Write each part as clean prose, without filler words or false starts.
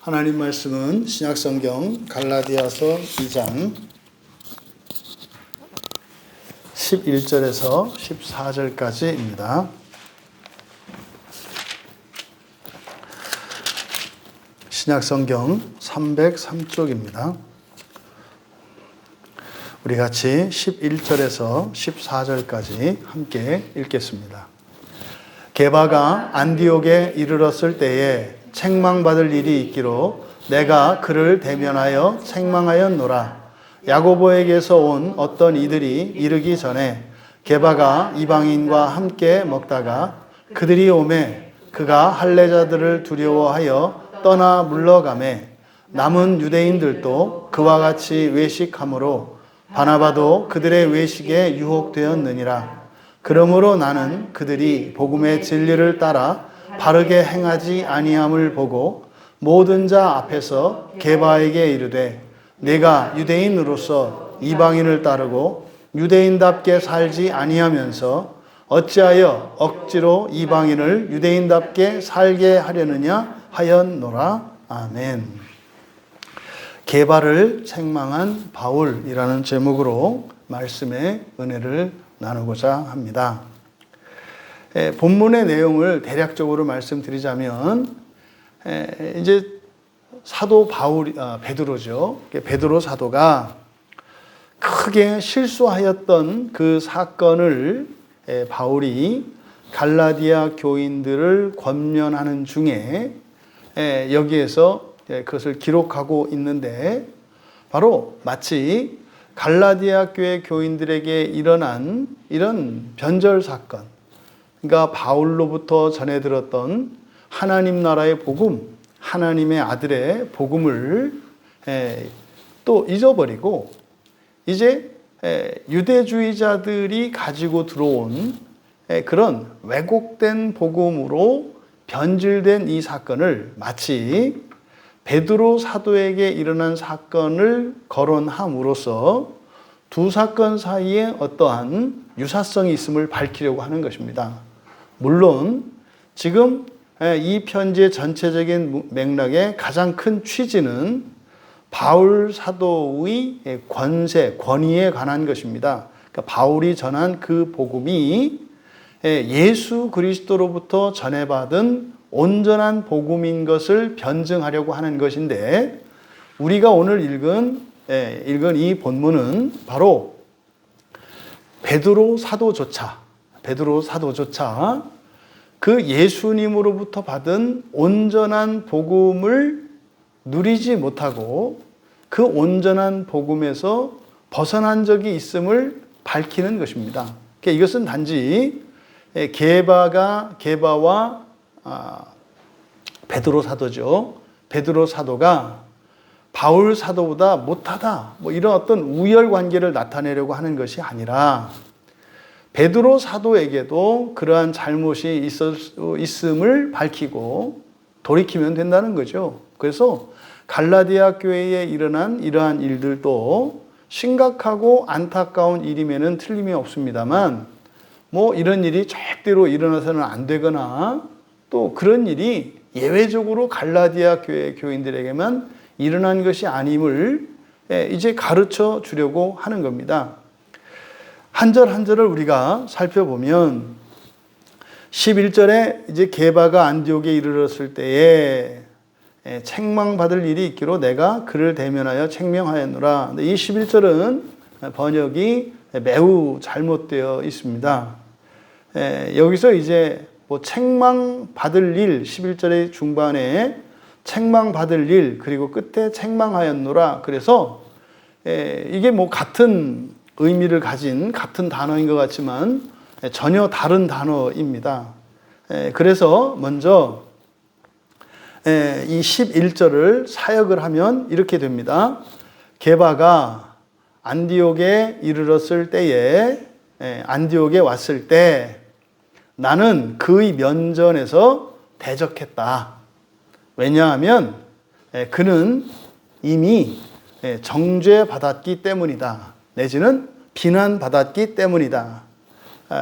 하나님 말씀은 신약성경 갈라디아서 2장 11절에서 14절까지입니다. 신약성경 303쪽입니다. 우리 같이 11절에서 14절까지 함께 읽겠습니다. 게바가 안디옥에 이르렀을 때에 책망받을 일이 있기로 내가 그를 대면하여 책망하였노라. 야고보에게서 온 어떤 이들이 이르기 전에 게바가 이방인과 함께 먹다가 그들이 오매 그가 할례자들을 두려워하여 떠나 물러가매 남은 유대인들도 그와 같이 외식하므로 바나바도 그들의 외식에 유혹되었느니라. 그러므로 나는 그들이 복음의 진리를 따라 바르게 행하지 아니함을 보고 모든 자 앞에서 게바에게 이르되 내가 유대인으로서 이방인을 따르고 유대인답게 살지 아니하면서 어찌하여 억지로 이방인을 유대인답게 살게 하려느냐 하였노라. 아멘. 게바를 책망한 바울이라는 제목으로 말씀의 은혜를 나누고자 합니다. 본문의 내용을 대략적으로 말씀드리자면 이제 사도 베드로죠. 베드로 사도가 크게 실수하였던 그 사건을 바울이 갈라디아 교인들을 권면하는 중에 여기에서 그것을 기록하고 있는데 바로 마치 갈라디아 교회 교인들에게 일어난 이런 변절 사건, 그러니까 바울로부터 전해 들었던 하나님 나라의 복음, 하나님의 아들의 복음을 또 잊어버리고 이제 유대주의자들이 가지고 들어온 그런 왜곡된 복음으로 변질된 이 사건을 마치 베드로 사도에게 일어난 사건을 거론함으로써 두 사건 사이에 어떠한 유사성이 있음을 밝히려고 하는 것입니다. 물론 지금 이 편지의 전체적인 맥락의 가장 큰 취지는 바울 사도의 권위에 관한 것입니다. 그러니까 바울이 전한 그 복음이 예수 그리스도로부터 전해받은 온전한 복음인 것을 변증하려고 하는 것인데 우리가 오늘 읽은 이 본문은 바로 베드로 사도조차 그 예수님으로부터 받은 온전한 복음을 누리지 못하고 그 온전한 복음에서 벗어난 적이 있음을 밝히는 것입니다. 그러니까 이것은 단지 게바와 베드로 사도죠. 베드로 사도가 바울 사도보다 못하다, 이런 어떤 우열 관계를 나타내려고 하는 것이 아니라 베드로 사도에게도 그러한 잘못이 있음을 밝히고 돌이키면 된다는 거죠. 그래서 갈라디아 교회에 일어난 이러한 일들도 심각하고 안타까운 일임에는 틀림이 없습니다만 이런 일이 절대로 일어나서는 안 되거나 또 그런 일이 예외적으로 갈라디아 교회 교인들에게만 일어난 것이 아님을 이제 가르쳐 주려고 하는 겁니다. 한 절 한 절을 우리가 살펴보면 11절에 이제 게바가 안디옥에 이르렀을 때에 책망받을 일이 있기로 내가 그를 대면하여 책명하였노라. 이 11절은 번역이 매우 잘못되어 있습니다. 여기서 이제 책망받을 일, 11절의 중반에 책망받을 일, 그리고 끝에 책망하였노라. 그래서 이게 같은 의미를 가진 같은 단어인 것 같지만 전혀 다른 단어입니다. 그래서 먼저 이 11절을 사역을 하면 이렇게 됩니다. 게바가 안디옥에 이르렀을 때에 안디옥에 왔을 때 나는 그의 면전에서 대적했다. 왜냐하면 그는 이미 정죄받았기 때문이다. 내지는 비난받았기 때문이다.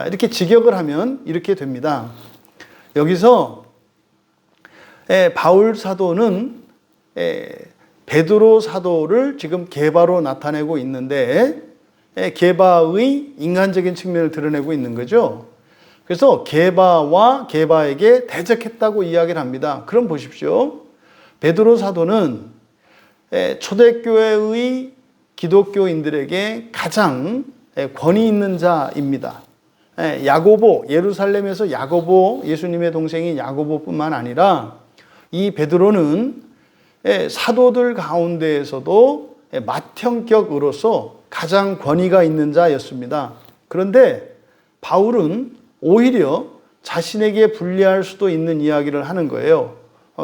이렇게 직역을 하면 이렇게 됩니다. 여기서 바울 사도는 베드로 사도를 지금 게바로 나타내고 있는데 게바의 인간적인 측면을 드러내고 있는 거죠. 그래서 게바와 게바에게 대적했다고 이야기를 합니다. 그럼 보십시오. 베드로 사도는 초대교회의 기독교인들에게 가장 권위 있는 자입니다. 야고보, 예루살렘에서 야고보, 예수님의 동생인 야고보뿐만 아니라 이 베드로는 사도들 가운데에서도 맏형격으로서 가장 권위가 있는 자였습니다. 그런데 바울은 오히려 자신에게 불리할 수도 있는 이야기를 하는 거예요.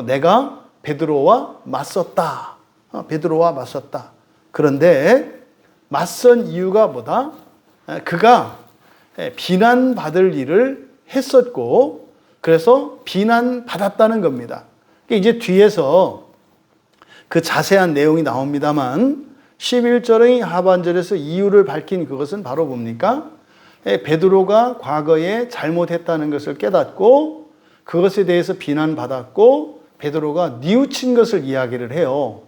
내가 베드로와 맞섰다. 베드로와 맞섰다. 그런데 맞선 이유가 뭐다? 그가 비난받을 일을 했었고 그래서 비난받았다는 겁니다. 이제 뒤에서 그 자세한 내용이 나옵니다만 11절의 하반절에서 이유를 밝힌 그것은 바로 뭡니까? 베드로가 과거에 잘못했다는 것을 깨닫고 그것에 대해서 비난받았고 베드로가 뉘우친 것을 이야기를 해요.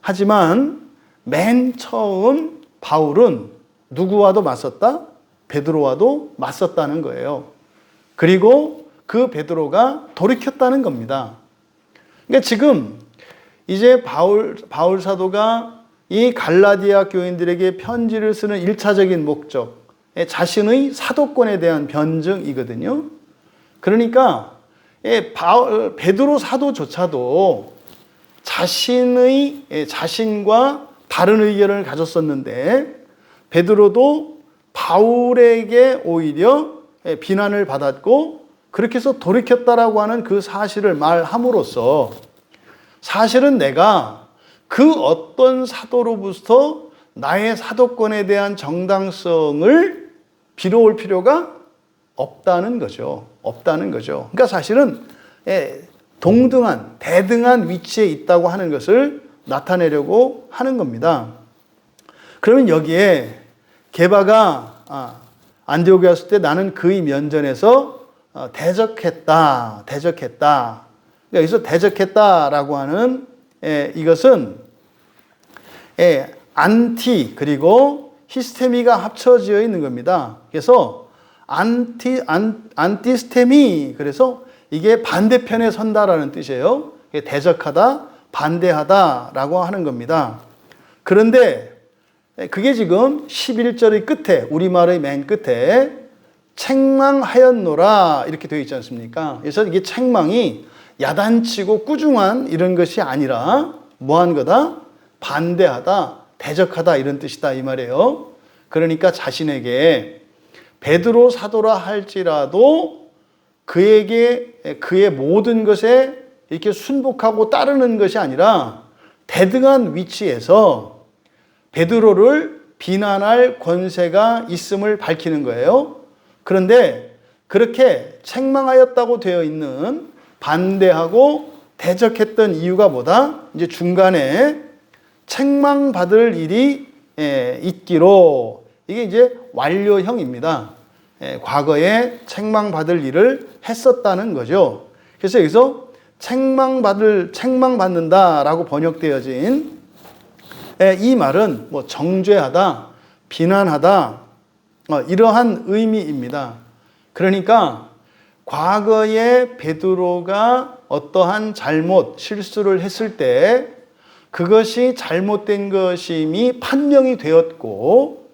하지만 맨 처음 바울은 누구와도 맞섰다? 베드로와도 맞섰다는 거예요. 그리고 그 베드로가 돌이켰다는 겁니다. 그러니까 지금 이제 바울 사도가 이 갈라디아 교인들에게 편지를 쓰는 1차적인 목적, 자신의 사도권에 대한 변증이거든요. 그러니까 베드로 사도조차도 자신과 다른 의견을 가졌었는데 베드로도 바울에게 오히려 비난을 받았고 그렇게 해서 돌이켰다라고 하는 그 사실을 말함으로써 사실은 내가 그 어떤 사도로부터 나의 사도권에 대한 정당성을 빌어올 필요가 없다는 거죠. 그러니까 사실은 동등한, 대등한 위치에 있다고 하는 것을 나타내려고 하는 겁니다. 그러면 여기에 게바가 안디옥에 왔을 때 나는 그의 면전에서 대적했다. 여기서 대적했다라고 하는 이것은 안티 그리고 히스테미가 합쳐져 있는 겁니다. 그래서 안티스테미 그래서 이게 반대편에 선다라는 뜻이에요. 대적하다, 반대하다라고 하는 겁니다. 그런데 그게 지금 11절의 끝에 우리말의 맨 끝에 책망하였노라 이렇게 되어 있지 않습니까? 그래서 이게 책망이 야단치고 꾸중한 이런 것이 아니라 뭐한 거다? 반대하다, 대적하다 이런 뜻이다 이 말이에요. 그러니까 자신에게 베드로 사도라 할지라도 그에게 그의 모든 것에 이렇게 순복하고 따르는 것이 아니라 대등한 위치에서 베드로를 비난할 권세가 있음을 밝히는 거예요. 그런데 그렇게 책망하였다고 되어 있는 반대하고 대적했던 이유가 뭐다? 이제 중간에 책망받을 일이 있기로 이게 이제 완료형입니다. 과거에 책망받을 일을 했었다는 거죠. 그래서 여기서 책망받는다라고 번역되어진 이 말은 뭐 정죄하다, 비난하다 이러한 의미입니다. 그러니까 과거에 베드로가 어떠한 실수를 했을 때 그것이 잘못된 것임이 판명이 되었고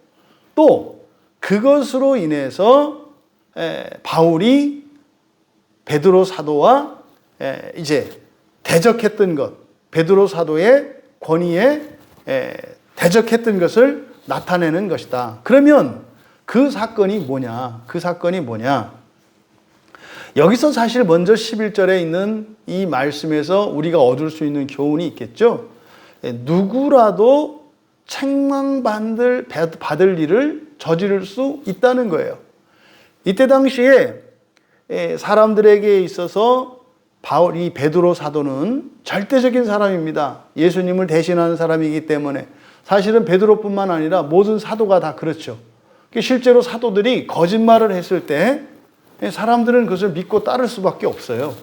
또 그것으로 인해서 바울이 베드로 사도와 이제 대적했던 것, 베드로 사도의 권위에 대적했던 것을 나타내는 것이다. 그러면 그 사건이 뭐냐? 여기서 사실 먼저 11절에 있는 이 말씀에서 우리가 얻을 수 있는 교훈이 있겠죠. 누구라도 책망받을 일을 저지를 수 있다는 거예요. 이때 당시에 사람들에게 있어서 이 베드로 사도는 절대적인 사람입니다. 예수님을 대신하는 사람이기 때문에 사실은 베드로뿐만 아니라 모든 사도가 다 그렇죠. 실제로 사도들이 거짓말을 했을 때 사람들은 그것을 믿고 따를 수밖에 없어요.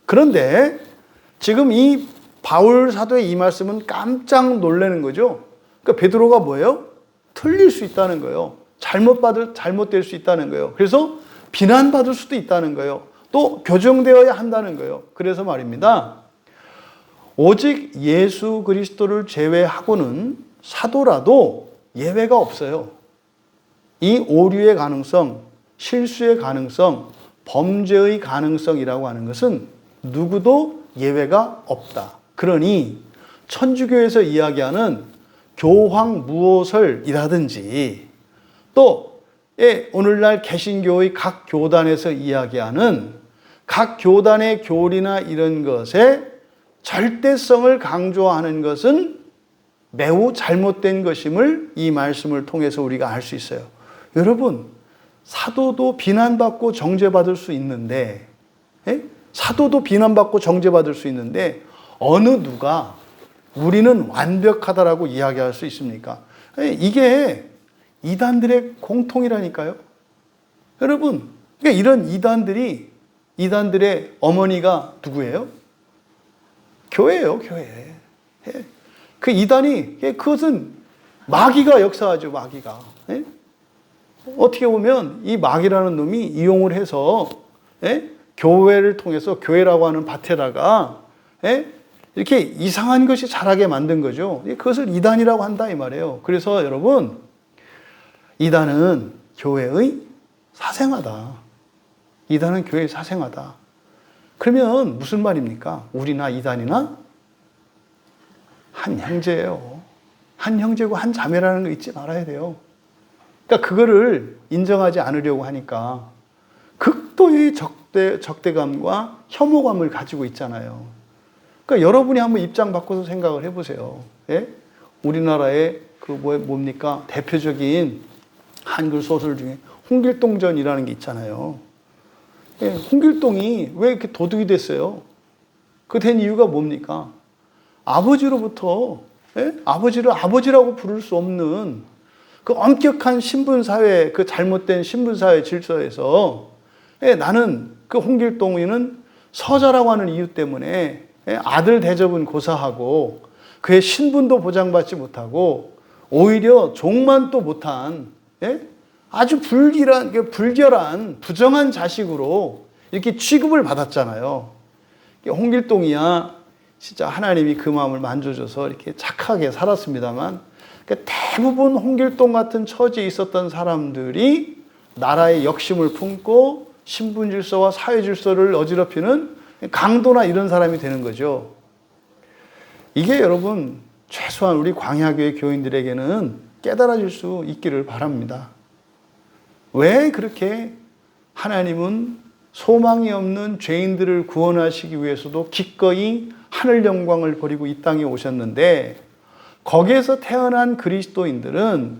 그런데 지금 이 바울 사도의 이 말씀은 깜짝 놀라는 거죠. 그러니까 베드로가 뭐예요? 틀릴 수 있다는 거예요. 잘못될 수 있다는 거예요. 그래서 비난받을 수도 있다는 거예요. 또 교정되어야 한다는 거예요. 그래서 말입니다. 오직 예수 그리스도를 제외하고는 사도라도 예외가 없어요. 이 오류의 가능성, 실수의 가능성, 범죄의 가능성이라고 하는 것은 누구도 예외가 없다. 그러니 천주교에서 이야기하는 교황무오설이라든지 또 오늘날 개신교의 각 교단에서 이야기하는 각 교단의 교리나 이런 것에 절대성을 강조하는 것은 매우 잘못된 것임을 이 말씀을 통해서 우리가 알 수 있어요. 여러분, 사도도 비난받고 정죄받을 수 있는데, 사도도 비난받고 정죄받을 수 있는데 어느 누가 우리는 완벽하다라고 이야기할 수 있습니까? 이게 이단들의 공통이라니까요. 여러분, 그러니까 이런 이단들의 어머니가 누구예요? 교회예요, 교회. 그 이단이, 그것은 마귀가 역사하죠, 마귀가. 어떻게 보면 이 마귀라는 놈이 이용을 해서 교회를 통해서 교회라고 하는 밭에다가 이렇게 이상한 것이 자라게 만든 거죠. 그것을 이단이라고 한다 이 말이에요. 그래서 여러분, 이단은 교회의 사생아다. 이단은 교회의 사생아다. 그러면 무슨 말입니까? 우리나 이단이나 한 형제예요. 한 형제고 한 자매라는 거 잊지 말아야 돼요. 그러니까 그거를 인정하지 않으려고 하니까 극도의 적대감과 혐오감을 가지고 있잖아요. 그러니까 여러분이 한번 입장 바꿔서 생각을 해보세요. 우리나라의 뭡니까? 대표적인 한글 소설 중에 홍길동전이라는 게 있잖아요. 홍길동이 왜 이렇게 도둑이 됐어요? 그 된 이유가 뭡니까? 아버지로부터 아버지를 아버지라고 부를 수 없는 그 엄격한 신분사회, 그 잘못된 신분사회 질서에서 나는 그 홍길동이는 서자라고 하는 이유 때문에 아들 대접은 고사하고 그의 신분도 보장받지 못하고 오히려 종만 또 못한 아주 불결한 부정한 자식으로 이렇게 취급을 받았잖아요. 홍길동이야 진짜 하나님이 그 마음을 만져줘서 이렇게 착하게 살았습니다만 대부분 홍길동 같은 처지에 있었던 사람들이 나라의 역심을 품고 신분 질서와 사회 질서를 어지럽히는 강도나 이런 사람이 되는 거죠. 이게 여러분 최소한 우리 광야교회 교인들에게는 깨달아질 수 있기를 바랍니다. 왜 그렇게 하나님은 소망이 없는 죄인들을 구원하시기 위해서도 기꺼이 하늘 영광을 버리고 이 땅에 오셨는데 거기에서 태어난 그리스도인들은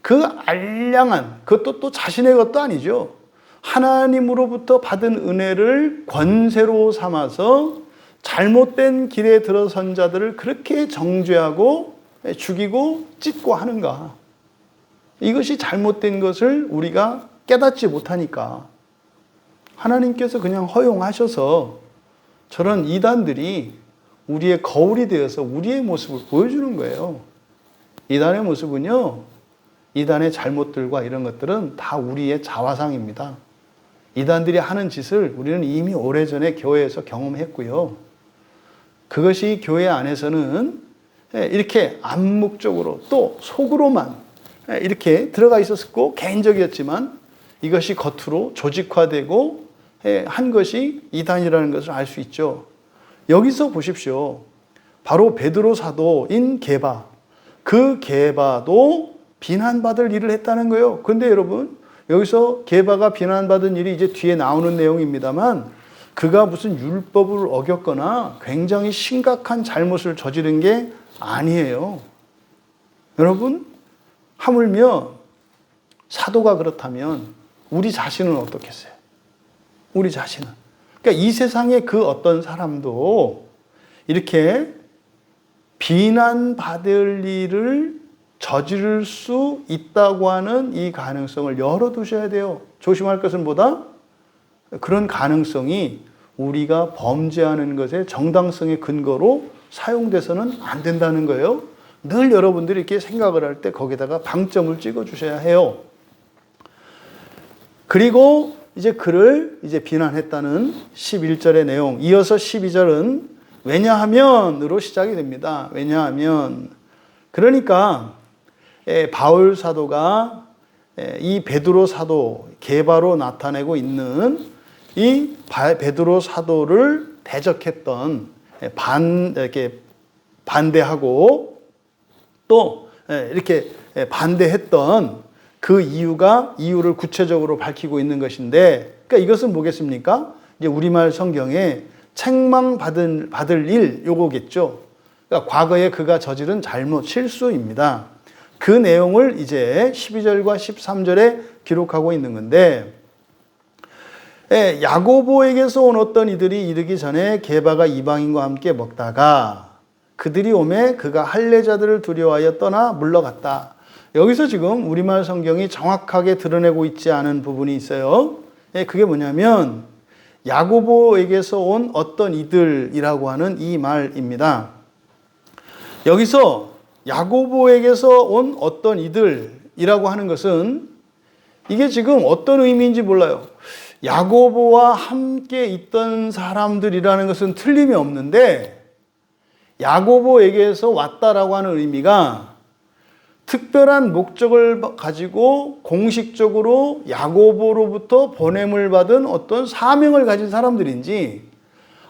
그 알량한, 그것도 또 자신의 것도 아니죠. 하나님으로부터 받은 은혜를 권세로 삼아서 잘못된 길에 들어선 자들을 그렇게 정죄하고 죽이고 찢고 하는가. 이것이 잘못된 것을 우리가 깨닫지 못하니까 하나님께서 그냥 허용하셔서 저런 이단들이 우리의 거울이 되어서 우리의 모습을 보여주는 거예요. 이단의 모습은요, 이단의 잘못들과 이런 것들은 다 우리의 자화상입니다. 이단들이 하는 짓을 우리는 이미 오래전에 교회에서 경험했고요. 그것이 교회 안에서는 이렇게 암묵적으로 또 속으로만 이렇게 들어가 있었고 개인적이었지만 이것이 겉으로 조직화되고 한 것이 이단이라는 것을 알 수 있죠. 여기서 보십시오. 바로 베드로 사도인 게바. 그 게바도 비난받을 일을 했다는 거예요. 그런데 여러분, 여기서 게바가 비난받은 일이 이제 뒤에 나오는 내용입니다만 그가 무슨 율법을 어겼거나 굉장히 심각한 잘못을 저지른 게 아니에요. 여러분, 하물며 사도가 그렇다면 우리 자신은 어떻겠어요? 우리 자신은. 그러니까 이 세상의 그 어떤 사람도 이렇게 비난받을 일을 저지를 수 있다고 하는 이 가능성을 열어두셔야 돼요. 조심할 것은 뭐다? 그런 가능성이 우리가 범죄하는 것의 정당성의 근거로 사용돼서는 안 된다는 거예요. 늘 여러분들이 이렇게 생각을 할 때 거기다가 방점을 찍어 주셔야 해요. 그리고 이제 그를 이제 비난했다는 11절의 내용, 이어서 12절은 왜냐하면으로 시작이 됩니다. 왜냐하면, 그러니까 바울 사도가 이 베드로 사도, 게바로 나타내고 있는 이 베드로 사도를 대적했던, 이렇게 반대하고 또 이렇게 반대했던 그 이유를 구체적으로 밝히고 있는 것인데, 그러니까 이것은 뭐겠습니까? 이제 우리말 성경에 책망받을 일, 요거겠죠. 그러니까 과거에 그가 저지른 잘못, 실수입니다. 그 내용을 이제 12절과 13절에 기록하고 있는 건데, 야고보에게서 온 어떤 이들이 이르기 전에 게바가 이방인과 함께 먹다가 그들이 오매 그가 할례자들을 두려워하여 떠나 물러갔다. 여기서 지금 우리말 성경이 정확하게 드러내고 있지 않은 부분이 있어요. 그게 뭐냐면 야고보에게서 온 어떤 이들이라고 하는 이 말입니다. 여기서 야고보에게서 온 어떤 이들이라고 하는 것은 이게 지금 어떤 의미인지 몰라요. 야고보와 함께 있던 사람들이라는 것은 틀림이 없는데, 야고보에게서 왔다라고 하는 의미가 특별한 목적을 가지고 공식적으로 야고보로부터 보냄을 받은 어떤 사명을 가진 사람들인지,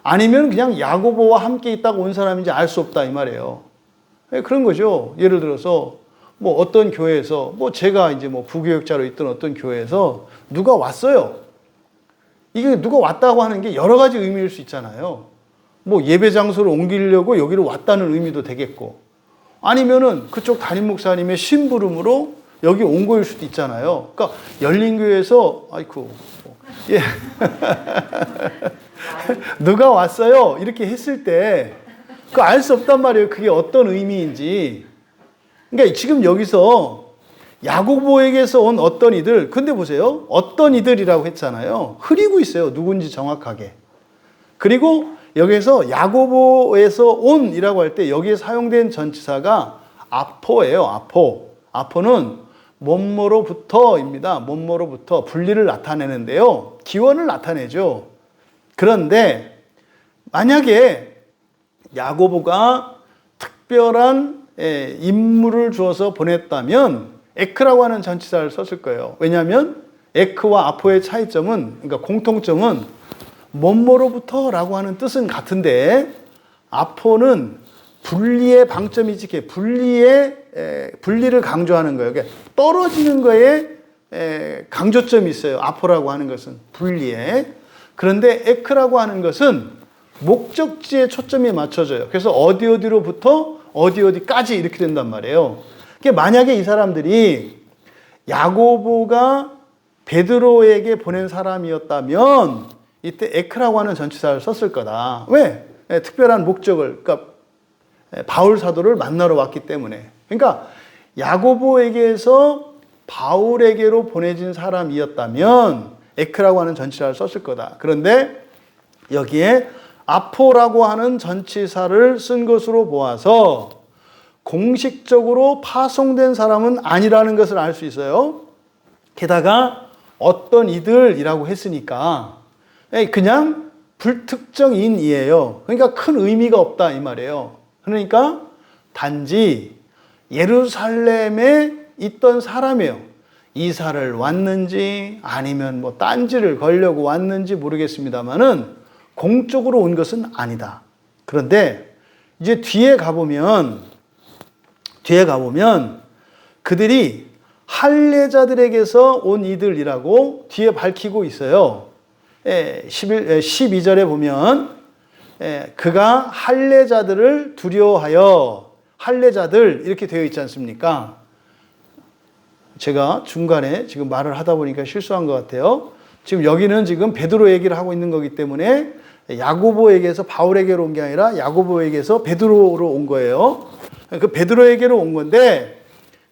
아니면 그냥 야고보와 함께 있다가 온 사람인지 알 수 없다 이 말이에요. 그런 거죠. 예를 들어서 뭐 어떤 교회에서, 뭐 제가 이제 뭐 부교육자로 있던 어떤 교회에서 누가 왔어요. 이게 누가 왔다고 하는 게 여러 가지 의미일 수 있잖아요. 뭐 예배 장소를 옮기려고 여기로 왔다는 의미도 되겠고, 아니면은 그쪽 담임 목사님의 심부름으로 여기 온 거일 수도 있잖아요. 그러니까 열린교회에서 예. 누가 왔어요 이렇게 했을 때 그 알 수 없단 말이에요. 그게 어떤 의미인지. 그러니까 지금 여기서 야고보에게서 온 어떤 이들, 근데 보세요. 어떤 이들이라고 했잖아요. 흐리고 있어요. 누군지 정확하게. 그리고 여기서 야고보에서 온이라고 할 때 여기에 사용된 전치사가 아포예요. 아포. 아포는 뭐뭐로부터입니다. 뭐뭐로부터 분리를 나타내는데요. 기원을 나타내죠. 그런데 만약에 야고보가 특별한 임무를 주어서 보냈다면 에크라고 하는 전치사를 썼을 거예요. 왜냐하면 에크와 아포의 차이점은, 그러니까 공통점은 뭐뭐로부터라고 하는 뜻은 같은데, 아포는 분리의 방점이지, 분리를 강조하는 거예요. 그러니까 떨어지는 거에 강조점이 있어요. 아포라고 하는 것은 분리에. 그런데 에크라고 하는 것은 목적지에 초점이 맞춰져요. 그래서 어디로부터 어디까지 이렇게 된단 말이에요. 그러니까 만약에 이 사람들이 야고보가 베드로에게 보낸 사람이었다면 이때 에크라고 하는 전치사를 썼을 거다. 왜? 특별한 목적을, 그러니까 바울 사도를 만나러 왔기 때문에. 그러니까 야고보에게서 바울에게로 보내진 사람이었다면 에크라고 하는 전치사를 썼을 거다. 그런데 여기에 아포라고 하는 전치사를 쓴 것으로 보아서 공식적으로 파송된 사람은 아니라는 것을 알 수 있어요. 게다가 어떤 이들이라고 했으니까 그냥 불특정인이에요. 그러니까 큰 의미가 없다 이 말이에요. 그러니까 단지 예루살렘에 있던 사람이에요. 이사를 왔는지 아니면 뭐 딴지를 걸려고 왔는지 모르겠습니다만은 공적으로 온 것은 아니다. 그런데 이제 뒤에 가보면 그들이 할례자들에게서 온 이들이라고 뒤에 밝히고 있어요. 12절에 보면 그가 할례자들을 두려워하여, 할례자들 이렇게 되어 있지 않습니까? 제가 중간에 지금 말을 하다 보니까 실수한 것 같아요. 지금 여기는 지금 베드로 얘기를 하고 있는 거기 때문에 야고보에게서 바울에게로 온 게 아니라 야고보에게서 베드로로 온 거예요. 그 베드로에게로 온 건데,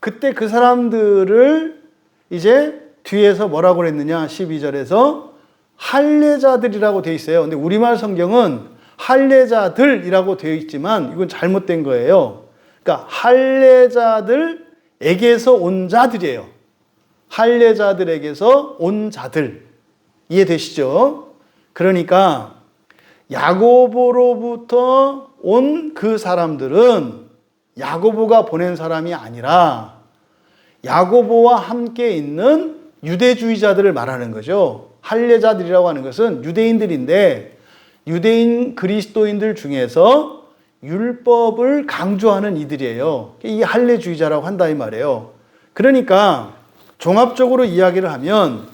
그때 그 사람들을 이제 뒤에서 뭐라고 그랬느냐, 12절에서 할례자들이라고 돼 있어요. 근데 우리말 성경은 할례자들이라고 되어 있지만 이건 잘못된 거예요. 그러니까 할례자들에게서 온 자들이에요. 할례자들에게서 온 자들. 이해되시죠? 그러니까 야고보로부터 온 그 사람들은 야고보가 보낸 사람이 아니라 야고보와 함께 있는 유대주의자들을 말하는 거죠. 할례자들이라고 하는 것은 유대인들인데 유대인 그리스도인들 중에서 율법을 강조하는 이들이에요. 이 할례주의자라고 한다 이 말이에요. 그러니까 종합적으로 이야기를 하면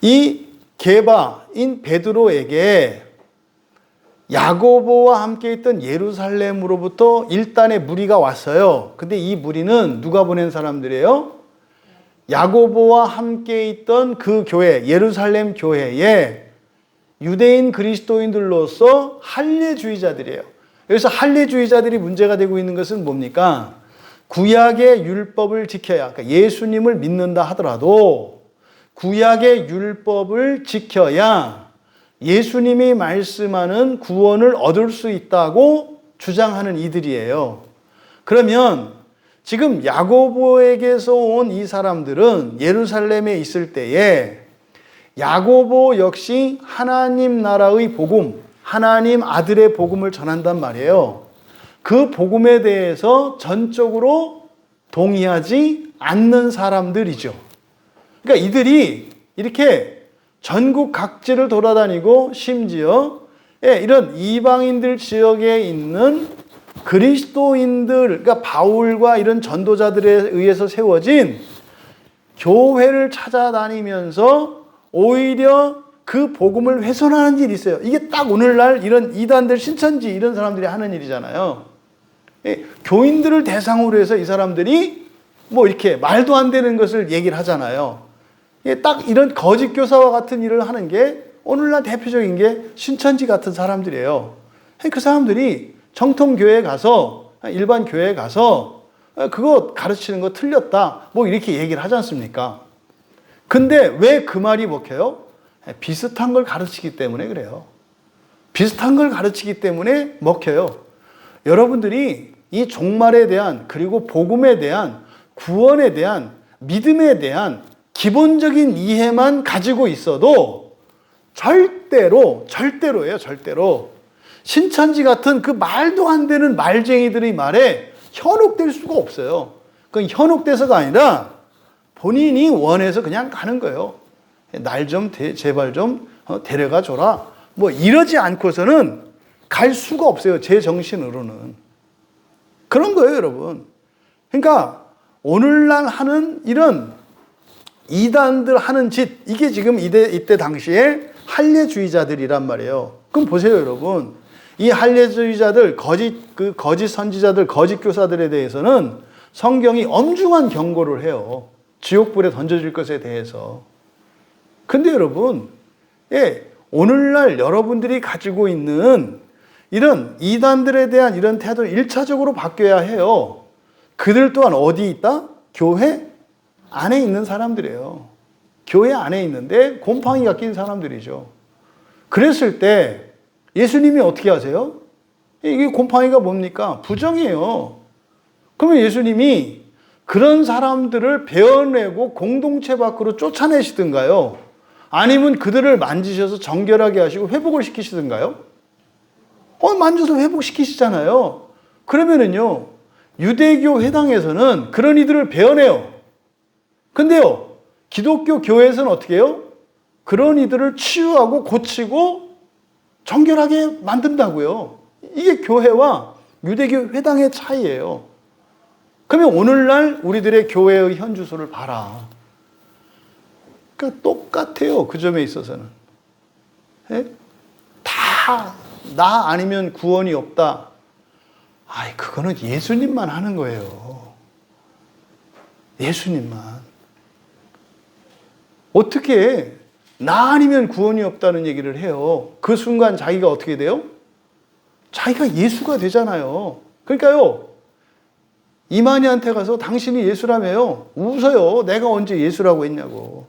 이 게바인 베드로에게 야고보와 함께 있던 예루살렘으로부터 일단의 무리가 왔어요. 근데 이 무리는 누가 보낸 사람들이에요? 야고보와 함께 있던 그 교회, 예루살렘 교회에 유대인 그리스도인들로서 할례주의자들이에요. 여기서 할례주의자들이 문제가 되고 있는 것은 뭡니까? 구약의 율법을 지켜야, 그러니까 예수님을 믿는다 하더라도 구약의 율법을 지켜야 예수님이 말씀하는 구원을 얻을 수 있다고 주장하는 이들이에요. 그러면 지금 야고보에게서 온 이 사람들은 예루살렘에 있을 때에 야고보 역시 하나님 나라의 복음, 하나님 아들의 복음을 전한단 말이에요. 그 복음에 대해서 전적으로 동의하지 않는 사람들이죠. 그러니까 이들이 이렇게 전국 각지를 돌아다니고 심지어 이런 이방인들 지역에 있는 그리스도인들, 그러니까 바울과 이런 전도자들에 의해서 세워진 교회를 찾아다니면서 오히려 그 복음을 훼손하는 일이 있어요. 이게 딱 오늘날 이런 이단들, 신천지 이런 사람들이 하는 일이잖아요. 교인들을 대상으로 해서 이 사람들이 뭐 이렇게 말도 안 되는 것을 얘기를 하잖아요. 딱 이런 거짓 교사와 같은 일을 하는 게 오늘날 대표적인 게 신천지 같은 사람들이에요. 그 사람들이 정통교회에 가서, 일반 교회에 가서 그거 가르치는 거 틀렸다 뭐 이렇게 얘기를 하지 않습니까? 근데 왜 그 말이 먹혀요? 비슷한 걸 가르치기 때문에 그래요. 비슷한 걸 가르치기 때문에 먹혀요. 여러분들이 이 종말에 대한, 그리고 복음에 대한, 구원에 대한, 믿음에 대한 기본적인 이해만 가지고 있어도 절대로예요, 절대로. 신천지 같은 그 말도 안 되는 말쟁이들의 말에 현혹될 수가 없어요. 그건 현혹돼서가 아니라 본인이 원해서 그냥 가는 거예요. 날 좀 제발 좀 데려가 줘라. 뭐 이러지 않고서는 갈 수가 없어요. 제 정신으로는. 그런 거예요, 여러분. 그러니까 오늘날 하는 이런 이단들 하는 짓, 이게 지금 이때 당시에 할례주의자들이란 말이에요. 그럼 보세요, 여러분. 이 할례주의자들, 거짓 선지자들, 거짓 교사들에 대해서는 성경이 엄중한 경고를 해요. 지옥불에 던져질 것에 대해서. 근데 여러분, 오늘날 여러분들이 가지고 있는 이런 이단들에 대한 이런 태도는 1차적으로 바뀌어야 해요. 그들 또한 어디 있다? 교회 안에 있는 사람들이에요. 교회 안에 있는데 곰팡이가 낀 사람들이죠. 그랬을 때 예수님이 어떻게 하세요? 이게 곰팡이가 뭡니까? 부정이에요. 그러면 예수님이 그런 사람들을 베어내고 공동체 밖으로 쫓아내시든가요? 아니면 그들을 만지셔서 정결하게 하시고 회복을 시키시든가요? 만져서 회복시키시잖아요. 그러면은요, 유대교 회당에서는 그런 이들을 베어내요. 근데요, 기독교 교회에서는 어떻게 해요? 그런 이들을 치유하고 고치고 정결하게 만든다고요. 이게 교회와 유대교 회당의 차이예요. 그러면 오늘날 우리들의 교회의 현주소를 봐라. 그러니까 똑같아요. 그 점에 있어서는. 다 나 아니면 구원이 없다. 그거는 예수님만 하는 거예요. 예수님만. 어떻게 나 아니면 구원이 없다는 얘기를 해요. 그 순간 자기가 어떻게 돼요? 자기가 예수가 되잖아요. 그러니까요, 이만희한테 가서 당신이 예수라며요. 웃어요. 내가 언제 예수라고 했냐고.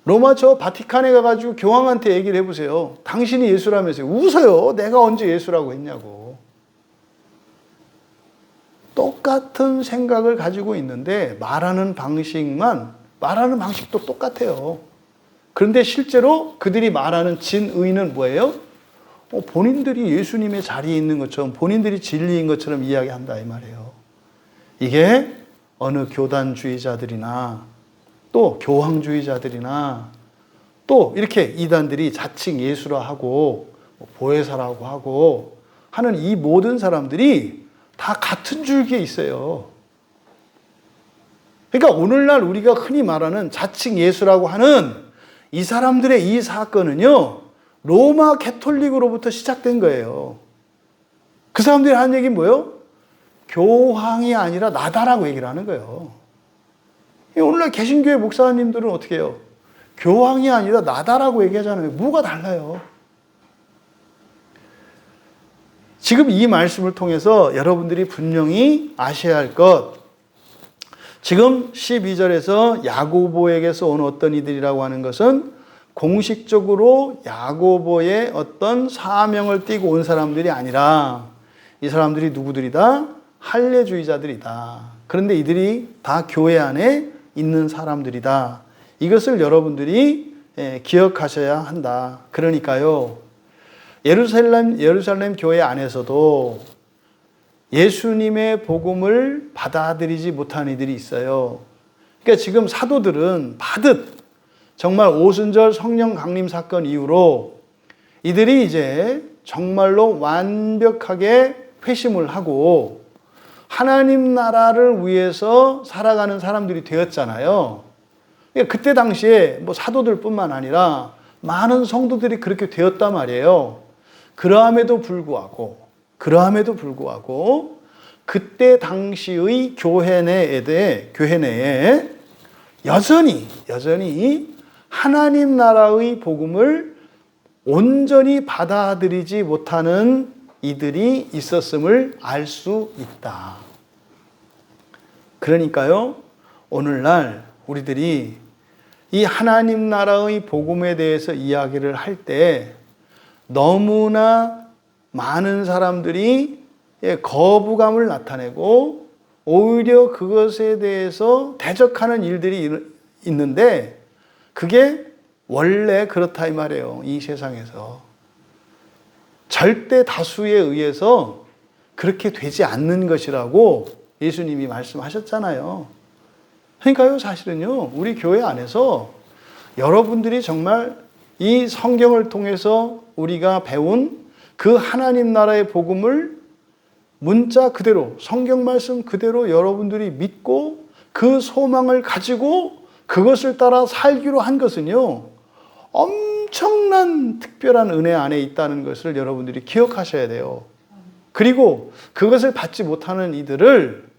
로마 저 바티칸에 가가지고 교황한테 얘기를 해보세요. 당신이 예수라면서요. 웃어요. 내가 언제 예수라고 했냐고. 똑같은 생각을 가지고 있는데 말하는 방식도 똑같아요. 그런데 실제로 그들이 말하는 진의는 뭐예요? 본인들이 예수님의 자리에 있는 것처럼, 본인들이 진리인 것처럼 이야기한다 이 말이에요. 이게 어느 교단주의자들이나 또 교황주의자들이나 또 이렇게 이단들이 자칭 예수라 하고 보혜사라고 하고 하는 이 모든 사람들이 다 같은 줄기에 있어요. 그러니까 오늘날 우리가 흔히 말하는 자칭 예수라고 하는 이 사람들의 이 사건은요, 로마 가톨릭으로부터 시작된 거예요. 그 사람들이 하는 얘기는 뭐예요? 교황이 아니라 나다라고 얘기를 하는 거예요. 오늘날 개신교회 목사님들은 어떻게 해요? 교황이 아니라 나다라고 얘기하잖아요. 뭐가 달라요? 지금 이 말씀을 통해서 여러분들이 분명히 아셔야 할 것, 지금 12절에서 야고보에게서 온 어떤 이들이라고 하는 것은 공식적으로 야고보의 어떤 사명을 띠고 온 사람들이 아니라 이 사람들이 누구들이다? 할례주의자들이다. 그런데 이들이 다 교회 안에 있는 사람들이다. 이것을 여러분들이 기억하셔야 한다. 그러니까요, 예루살렘 교회 안에서도 예수님의 복음을 받아들이지 못하는 이들이 있어요. 그러니까 지금 사도들은 받듯 정말 오순절 성령 강림 사건 이후로 이들이 이제 정말로 완벽하게 회심을 하고 하나님 나라를 위해서 살아가는 사람들이 되었잖아요. 그러니까 그때 당시에 뭐 사도들뿐만 아니라 많은 성도들이 그렇게 되었단 말이에요. 그러함에도 불구하고 그때 당시의 교회 내에 여전히 하나님 나라의 복음을 온전히 받아들이지 못하는 이들이 있었음을 알 수 있다. 그러니까요, 오늘날 우리들이 이 하나님 나라의 복음에 대해서 이야기를 할 때 너무나 많은 사람들이 거부감을 나타내고 오히려 그것에 대해서 대적하는 일들이 있는데 그게 원래 그렇다 이 말이에요. 이 세상에서 절대 다수에 의해서 그렇게 되지 않는 것이라고 예수님이 말씀하셨잖아요. 그러니까요, 사실은요, 우리 교회 안에서 여러분들이 정말 이 성경을 통해서 우리가 배운 그 하나님 나라의 복음을 문자 그대로, 성경 말씀 그대로 여러분들이 믿고 그 소망을 가지고 그것을 따라 살기로 한 것은요, 엄청난 특별한 은혜 안에 있다는 것을 여러분들이 기억하셔야 돼요. 그리고 그것을 받지 못하는 이들을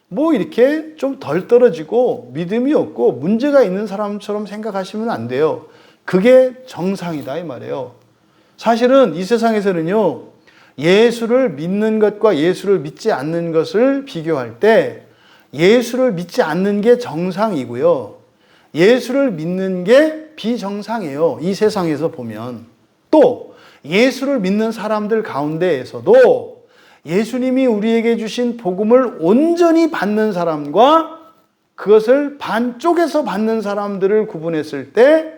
뭐 이렇게 좀 덜 떨어지고 믿음이 없고 문제가 있는 사람처럼 생각하시면 안 돼요. 그게 정상이다 이 말이에요. 사실은 이 세상에서는요, 예수를 믿는 것과 예수를 믿지 않는 것을 비교할 때 예수를 믿지 않는 게 정상이고요, 예수를 믿는 게 비정상이에요. 이 세상에서 보면. 또 예수를 믿는 사람들 가운데에서도 예수님이 우리에게 주신 복음을 온전히 받는 사람과 그것을 반쪽에서 받는 사람들을 구분했을 때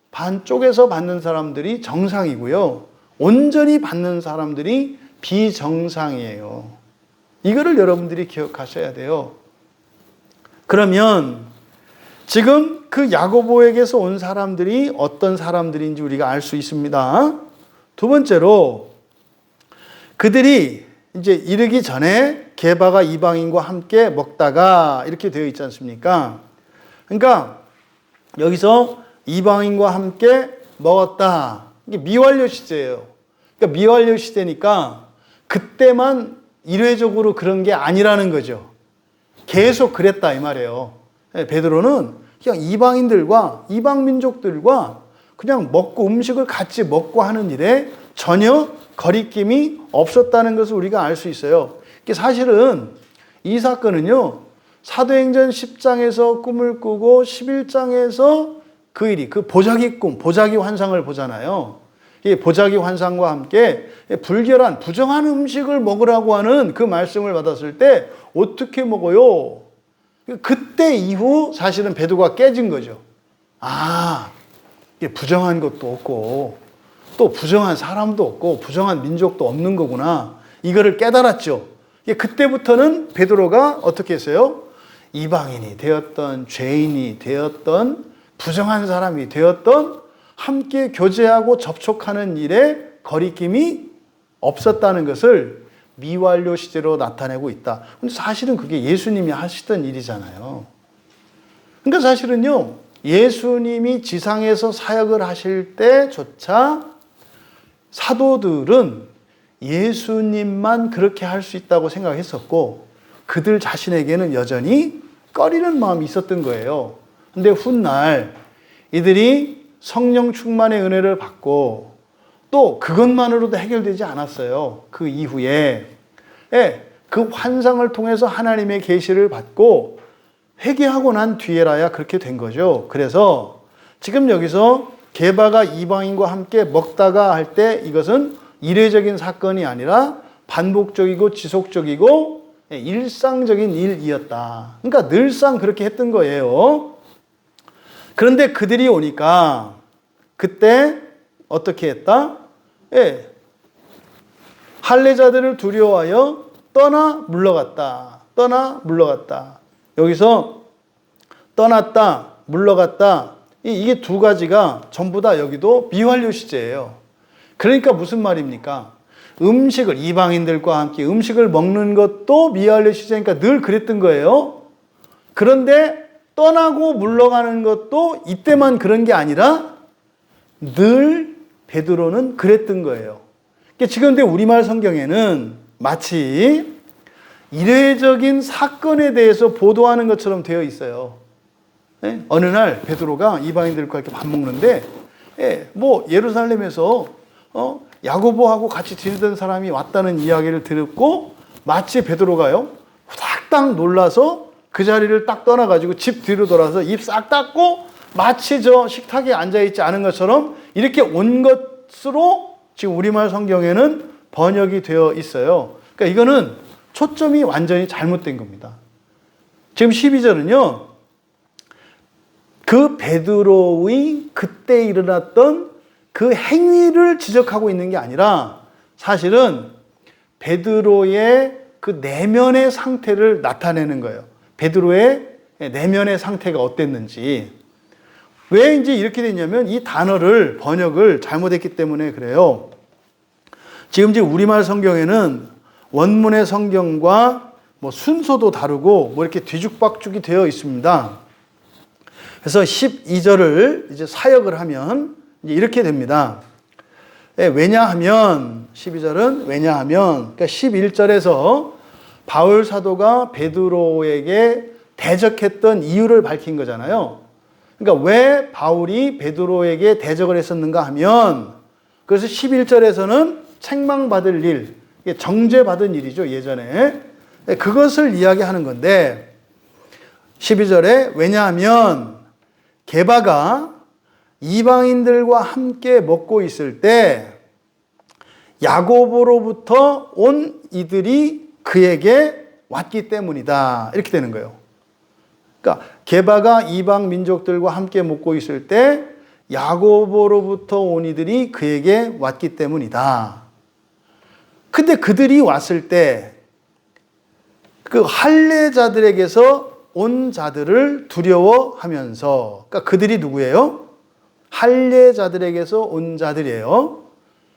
반쪽에서 받는 사람들이 정상이고요, 온전히 받는 사람들이 비정상이에요. 이거를 여러분들이 기억하셔야 돼요. 그러면 지금 그 야고보에게서 온 사람들이 어떤 사람들인지 우리가 알 수 있습니다. 두 번째로, 그들이 이제 이르기 전에 게바가 이방인과 함께 먹다가 이렇게 되어 있지 않습니까? 그러니까 여기서 이방인과 함께 먹었다. 이게 미완료 시제예요. 그러니까 미완료 시대니까 그때만 일회적으로 그런 게 아니라는 거죠. 계속 그랬다 이 말이에요. 베드로는 그냥 이방인들과 이방 민족들과 그냥 먹고 음식을 같이 먹고 하는 일에 전혀 거리낌이 없었다는 것을 우리가 알 수 있어요. 사실은 이 사건은요, 사도행전 10장에서 꿈을 꾸고 11장에서 그 일이 그 보자기 꿈, 보자기 환상을 보잖아요. 이 보자기 환상과 함께 불결한 부정한 음식을 먹으라고 하는 그 말씀을 받았을 때 어떻게 먹어요? 그때 이후 사실은 배도가 깨진 거죠. 아, 이게 부정한 것도 없고 또 부정한 사람도 없고 부정한 민족도 없는 거구나. 이거를 깨달았죠. 그때부터는 베드로가 어떻게 했어요? 이방인이 되었던 죄인이 되었던 부정한 사람이 되었던 함께 교제하고 접촉하는 일에 거리낌이 없었다는 것을 미완료 시제로 나타내고 있다. 근데 사실은 그게 예수님이 하시던 일이잖아요. 그러니까 사실은요, 예수님이 지상에서 사역을 하실 때조차 사도들은 예수님만 그렇게 할 수 있다고 생각했었고 그들 자신에게는 여전히 꺼리는 마음이 있었던 거예요. 근데 훗날 이들이 성령 충만의 은혜를 받고 또 그것만으로도 해결되지 않았어요. 그 이후에 그 환상을 통해서 하나님의 계시를 받고 회개하고 난 뒤에라야 그렇게 된 거죠. 그래서 지금 여기서 게바가 이방인과 함께 먹다가 할 때 이것은 이례적인 사건이 아니라 반복적이고 지속적이고 일상적인 일이었다. 그러니까 늘상 그렇게 했던 거예요. 그런데 그들이 오니까 그때 어떻게 했다? 할례자들을 두려워하여 떠나 물러갔다. 떠나 물러갔다. 여기서 떠났다, 물러갔다. 이게 두 가지가 전부 다 여기도 미완료 시제예요. 그러니까 무슨 말입니까? 음식을 이방인들과 함께 음식을 먹는 것도 미완료 시제니까 늘 그랬던 거예요. 그런데 떠나고 물러가는 것도 이때만 그런 게 아니라 늘 베드로는 그랬던 거예요. 지금 근데 우리말 성경에는 마치 이례적인 사건에 대해서 보도하는 것처럼 되어 있어요. 어느 날 베드로가 이방인들과 이렇게 밥 먹는데 뭐 예루살렘에서 야고보하고 같이 지내던 사람이 왔다는 이야기를 듣고 마치 베드로가요 후닥닥 놀라서 그 자리를 딱 떠나가지고 집 뒤로 돌아서 입 싹 닫고 마치 저 식탁에 앉아있지 않은 것처럼 이렇게 온 것으로 지금 우리말 성경에는 번역이 되어 있어요. 그러니까 이거는 초점이 완전히 잘못된 겁니다. 지금 12절은요 그 베드로의 그때 일어났던 그 행위를 지적하고 있는 게 아니라 사실은 베드로의 그 내면의 상태를 나타내는 거예요. 베드로의 내면의 상태가 어땠는지. 왜 이제 이렇게 됐냐면 이 단어를 번역을 잘못했기 때문에 그래요. 지금 이제 우리말 성경에는 원문의 성경과 뭐 순서도 다르고 뭐 이렇게 뒤죽박죽이 되어 있습니다. 그래서 12절을 이제 사역을 하면 이제 이렇게 됩니다. 왜냐하면 12절은 왜냐하면 그러니까 11절에서 바울 사도가 베드로에게 대적했던 이유를 밝힌 거잖아요. 그러니까 왜 바울이 베드로에게 대적을 했었는가 하면 그래서 11절에서는 책망받을 일, 정죄받은 일이죠, 예전에. 그것을 이야기하는 건데 12절에 왜냐하면 게바가 이방인들과 함께 먹고 있을 때 야고보로부터 온 이들이 그에게 왔기 때문이다. 이렇게 되는 거예요. 그러니까 게바가 이방 민족들과 함께 먹고 있을 때 야고보로부터 온 이들이 그에게 왔기 때문이다. 근데 그들이 왔을 때 그 할례자들에게서 온 자들을 두려워하면서 그러니까 그들이 누구예요? 할례자들에게서 온 자들이에요.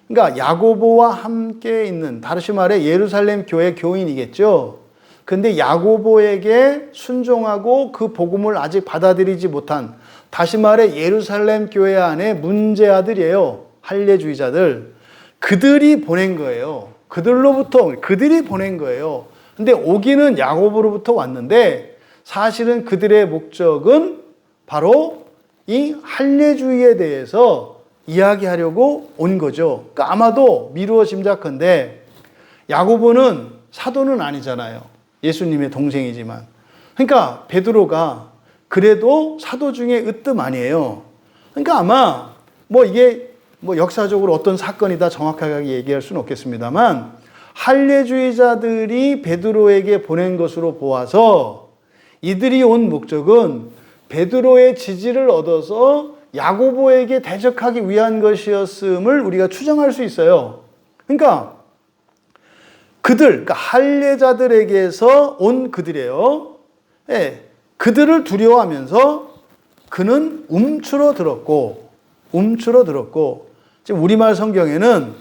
그러니까 야고보와 함께 있는 다시 말해 예루살렘 교회 교인이겠죠. 근데 야고보에게 순종하고 그 복음을 아직 받아들이지 못한 다시 말해 예루살렘 교회 안에 문제아들이에요. 할례주의자들. 그들이 보낸 거예요. 그들이 보낸 거예요. 근데 오기는 야고보로부터 왔는데 사실은 그들의 목적은 바로 이 할례주의에 대해서 이야기하려고 온 거죠. 그러니까 아마도 미루어 짐작컨대 야고보는 사도는 아니잖아요. 예수님의 동생이지만. 그러니까 베드로가 그래도 사도 중에 으뜸 아니에요. 그러니까 아마 뭐 이게 뭐 역사적으로 어떤 사건이다 정확하게 얘기할 수는 없겠습니다만 할례주의자들이 베드로에게 보낸 것으로 보아서 이들이 온 목적은 베드로의 지지를 얻어서 야고보에게 대적하기 위한 것이었음을 우리가 추정할 수 있어요. 그러니까 그러니까 할례자들에게서 온 그들이에요. 예, 그들을 두려워하면서 그는 움츠러들었고 지금 우리말 성경에는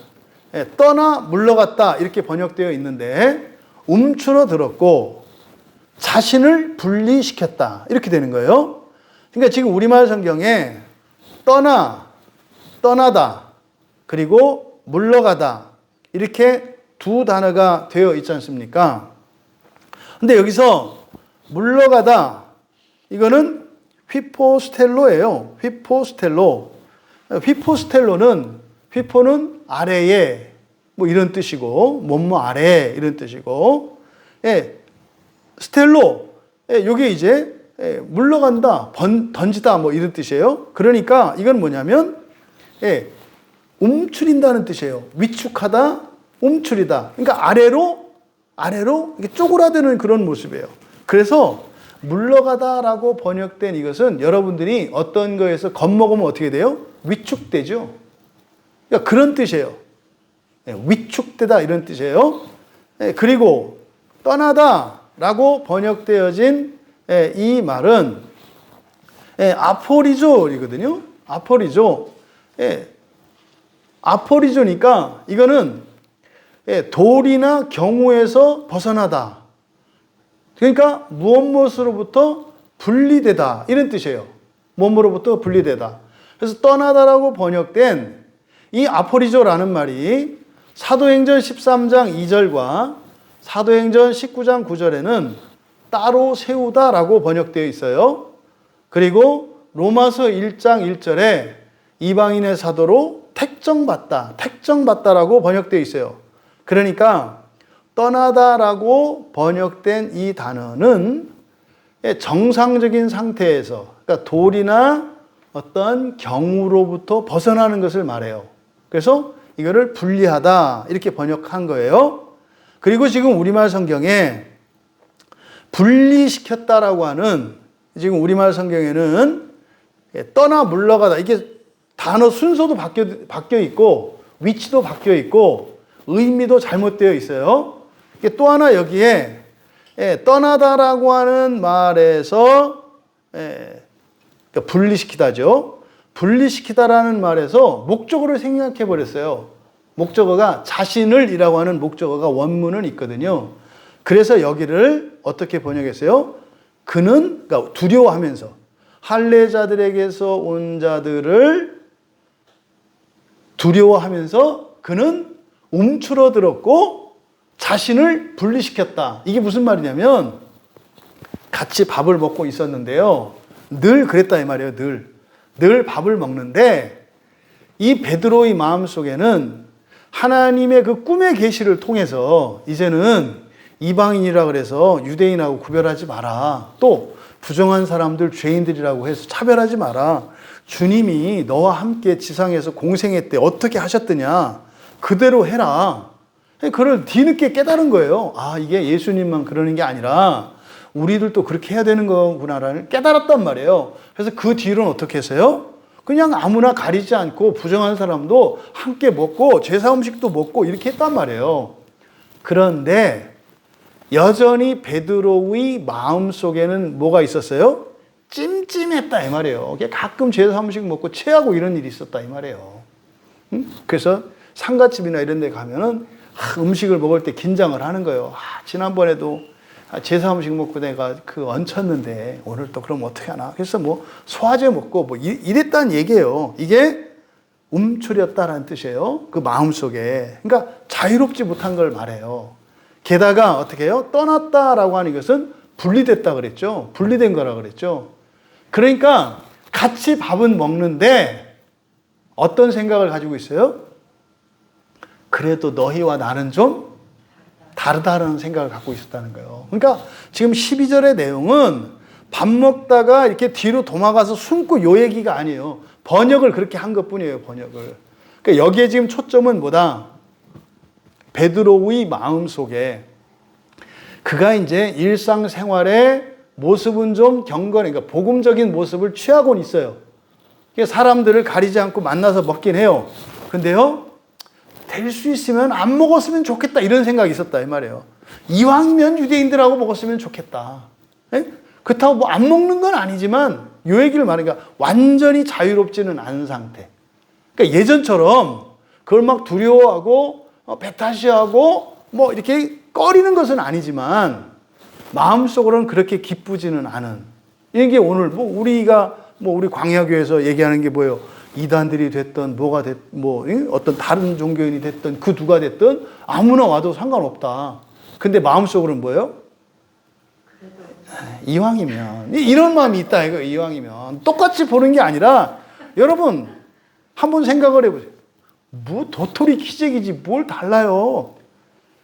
떠나 물러갔다 이렇게 번역되어 있는데 움츠러들었고 자신을 분리시켰다 이렇게 되는 거예요. 그러니까 지금 우리말 성경에 떠나다 그리고 물러가다 이렇게 두 단어가 되어 있지 않습니까? 근데 여기서 물러가다 이거는 휘포스텔로예요. 휘포는 아래에 뭐 이런 뜻이고 뭐뭐 아래 이런 뜻이고 스텔로 요게 이제 물러간다 던지다 뭐 이런 뜻이에요. 그러니까 이건 뭐냐면 움츠린다는 뜻이에요. 위축하다 움츠리다. 그러니까 아래로 이렇게 쪼그라드는 그런 모습이에요. 그래서 물러가다라고 번역된 이것은 여러분들이 어떤 거에서 겁먹으면 어떻게 돼요? 위축되죠. 그러니까 그런 뜻이에요. 위축되다 이런 뜻이에요. 그리고 떠나다라고 번역되어진 이 말은 아포리조이거든요. 아포리조니까 이거는 도리나 경우에서 벗어나다. 그러니까 무엇으로부터 분리되다 이런 뜻이에요. 무엇으로부터 분리되다. 그래서 떠나다라고 번역된 이 아포리조라는 말이 사도행전 13장 2절과 사도행전 19장 9절에는 따로 세우다라고 번역되어 있어요. 그리고 로마서 1장 1절에 이방인의 사도로 택정받다라고 번역되어 있어요. 그러니까 떠나다라고 번역된 이 단어는 정상적인 상태에서 그러니까 도리나 어떤 경우로부터 벗어나는 것을 말해요. 그래서 이거를 분리하다 이렇게 번역한 거예요. 그리고 지금 우리말 성경에 분리시켰다라고 하는 지금 우리말 성경에는 떠나 물러가다 이게 단어 순서도 바뀌어 있고 위치도 바뀌어 있고 의미도 잘못되어 있어요. 또 하나 여기에 떠나다라고 하는 말에서 그러니까 분리시키다죠. 분리시키다라는 말에서 목적어를 생략해 버렸어요. 목적어가 자신을이라고 하는 목적어가 원문은 있거든요. 그래서 여기를 어떻게 번역했어요? 그는 그러니까 두려워하면서 할례자들에게서 온 자들을 두려워하면서 그는 움츠러들었고 자신을 분리시켰다. 이게 무슨 말이냐면 같이 밥을 먹고 있었는데요. 늘 그랬다 이 말이에요. 늘 밥을 먹는데 이 베드로의 마음속에는 하나님의 그 꿈의 계시를 통해서 이제는 이방인이라 그래서 유대인하고 구별하지 마라. 또 부정한 사람들 죄인들이라고 해서 차별하지 마라. 주님이 너와 함께 지상에서 공생했대. 어떻게 하셨더냐. 그대로 해라. 그걸 뒤늦게 깨달은 거예요. 아, 이게 예수님만 그러는 게 아니라 우리들도 그렇게 해야 되는 거구나라는 깨달았단 말이에요. 그래서 그 뒤로는 어떻게 했어요? 그냥 아무나 가리지 않고 부정한 사람도 함께 먹고 제사 음식도 먹고 이렇게 했단 말이에요. 그런데 여전히 베드로의 마음속에는 뭐가 있었어요? 찜찜했다 이 말이에요. 가끔 제사 음식 먹고 체하고 이런 일이 있었다 이 말이에요. 그래서 상가집이나 이런 데 가면은 음식을 먹을 때 긴장을 하는 거예요. 지난번에도 제사 음식 먹고 내가 얹혔는데 오늘 또 그럼 어떻게 하나. 그래서 뭐 소화제 먹고 뭐 이랬다는 얘기예요. 이게 움츠렸다라는 뜻이에요. 그 마음속에. 그러니까 자유롭지 못한 걸 말해요. 게다가 어떻게 해요? 떠났다라고 하는 것은 분리됐다 그랬죠. 분리된 거라 그랬죠. 그러니까 같이 밥은 먹는데 어떤 생각을 가지고 있어요? 그래도 너희와 나는 좀 다르다는 생각을 갖고 있었다는 거예요. 그러니까 지금 12절의 내용은 밥 먹다가 이렇게 뒤로 도망가서 숨고 요 얘기가 아니에요. 번역을 그렇게 한 것뿐이에요. 번역을. 그러니까 여기에 지금 초점은 뭐다? 베드로의 마음속에 그가 이제 일상생활의 모습은 좀 경건해. 그러니까 복음적인 모습을 취하고는 있어요. 그러니까 사람들을 가리지 않고 만나서 먹긴 해요. 근데요, 될 수 있으면 안 먹었으면 좋겠다 이런 생각이 있었다 이 말이에요. 이왕이면 유대인들하고 먹었으면 좋겠다. 예? 그렇다고 뭐 안 먹는 건 아니지만 요 얘기를 말하니까 완전히 자유롭지는 않은 상태. 그러니까 예전처럼 그걸 막 두려워하고 배타시하고 뭐 이렇게 꺼리는 것은 아니지만 마음속으로는 그렇게 기쁘지는 않은. 이게 오늘 뭐 우리가 뭐 우리 광야교회에서 얘기하는 게 뭐예요? 이단들이 됐든 뭐가 됐 뭐 어떤 다른 종교인이 됐든 그 누가 됐든 아무나 와도 상관없다. 근데 마음속으로는 뭐예요? 이왕이면 이런 마음이 있다 이거. 이왕이면 똑같이 보는 게 아니라 여러분 한번 생각을 해보세요. 뭐 도토리 키재기지 뭘 달라요?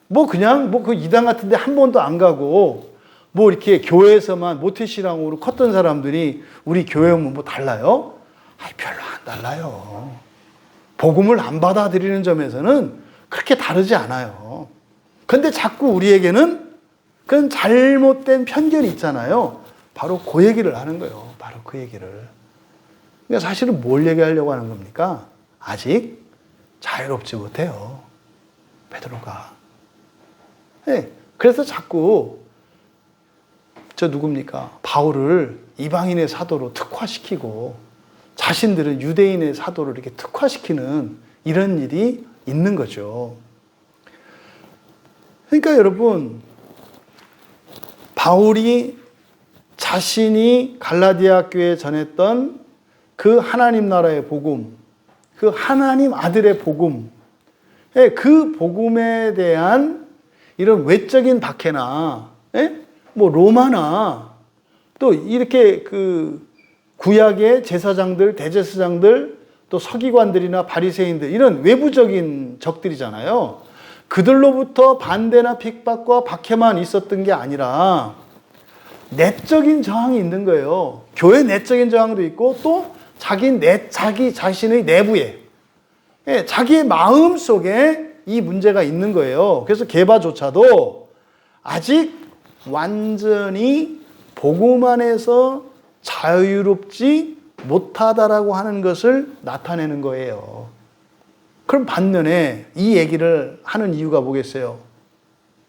뭐 그냥 뭐 그 이단 같은데 한 번도 안 가고 뭐 이렇게 교회에서만 모태신앙으로 컸던 사람들이 우리 교회 오면 뭐 달라요? 아이 별로 안 달라요. 복음을 안 받아들이는 점에서는 그렇게 다르지 않아요. 근데 자꾸 우리에게는 그런 잘못된 편견이 있잖아요. 바로 그 얘기를 하는 거예요. 바로 그 얘기를. 그러니까 사실은 뭘 얘기하려고 하는 겁니까? 아직 자유롭지 못해요. 베드로가. 네. 그래서 자꾸 저 누굽니까? 바울을 이방인의 사도로 특화시키고 자신들은 유대인의 사도로 이렇게 특화시키는 이런 일이 있는 거죠. 그러니까 여러분, 바울이 자신이 갈라디아 교회에 전했던 그 하나님 나라의 복음, 그 하나님 아들의 복음, 그 복음에 대한 이런 외적인 박해나, 뭐 로마나 또 이렇게 그 구약의 제사장들, 대제사장들, 또 서기관들이나 바리새인들 이런 외부적인 적들이잖아요. 그들로부터 반대나 핍박과 박해만 있었던 게 아니라 내적인 저항이 있는 거예요. 교회 내적인 저항도 있고 또 자기 자신의 내부에 자기의 마음 속에 이 문제가 있는 거예요. 그래서 게바조차도 아직 완전히 복음 안에서 자유롭지 못하다라고 하는 것을 나타내는 거예요. 그럼 반면에 이 얘기를 하는 이유가 뭐겠어요?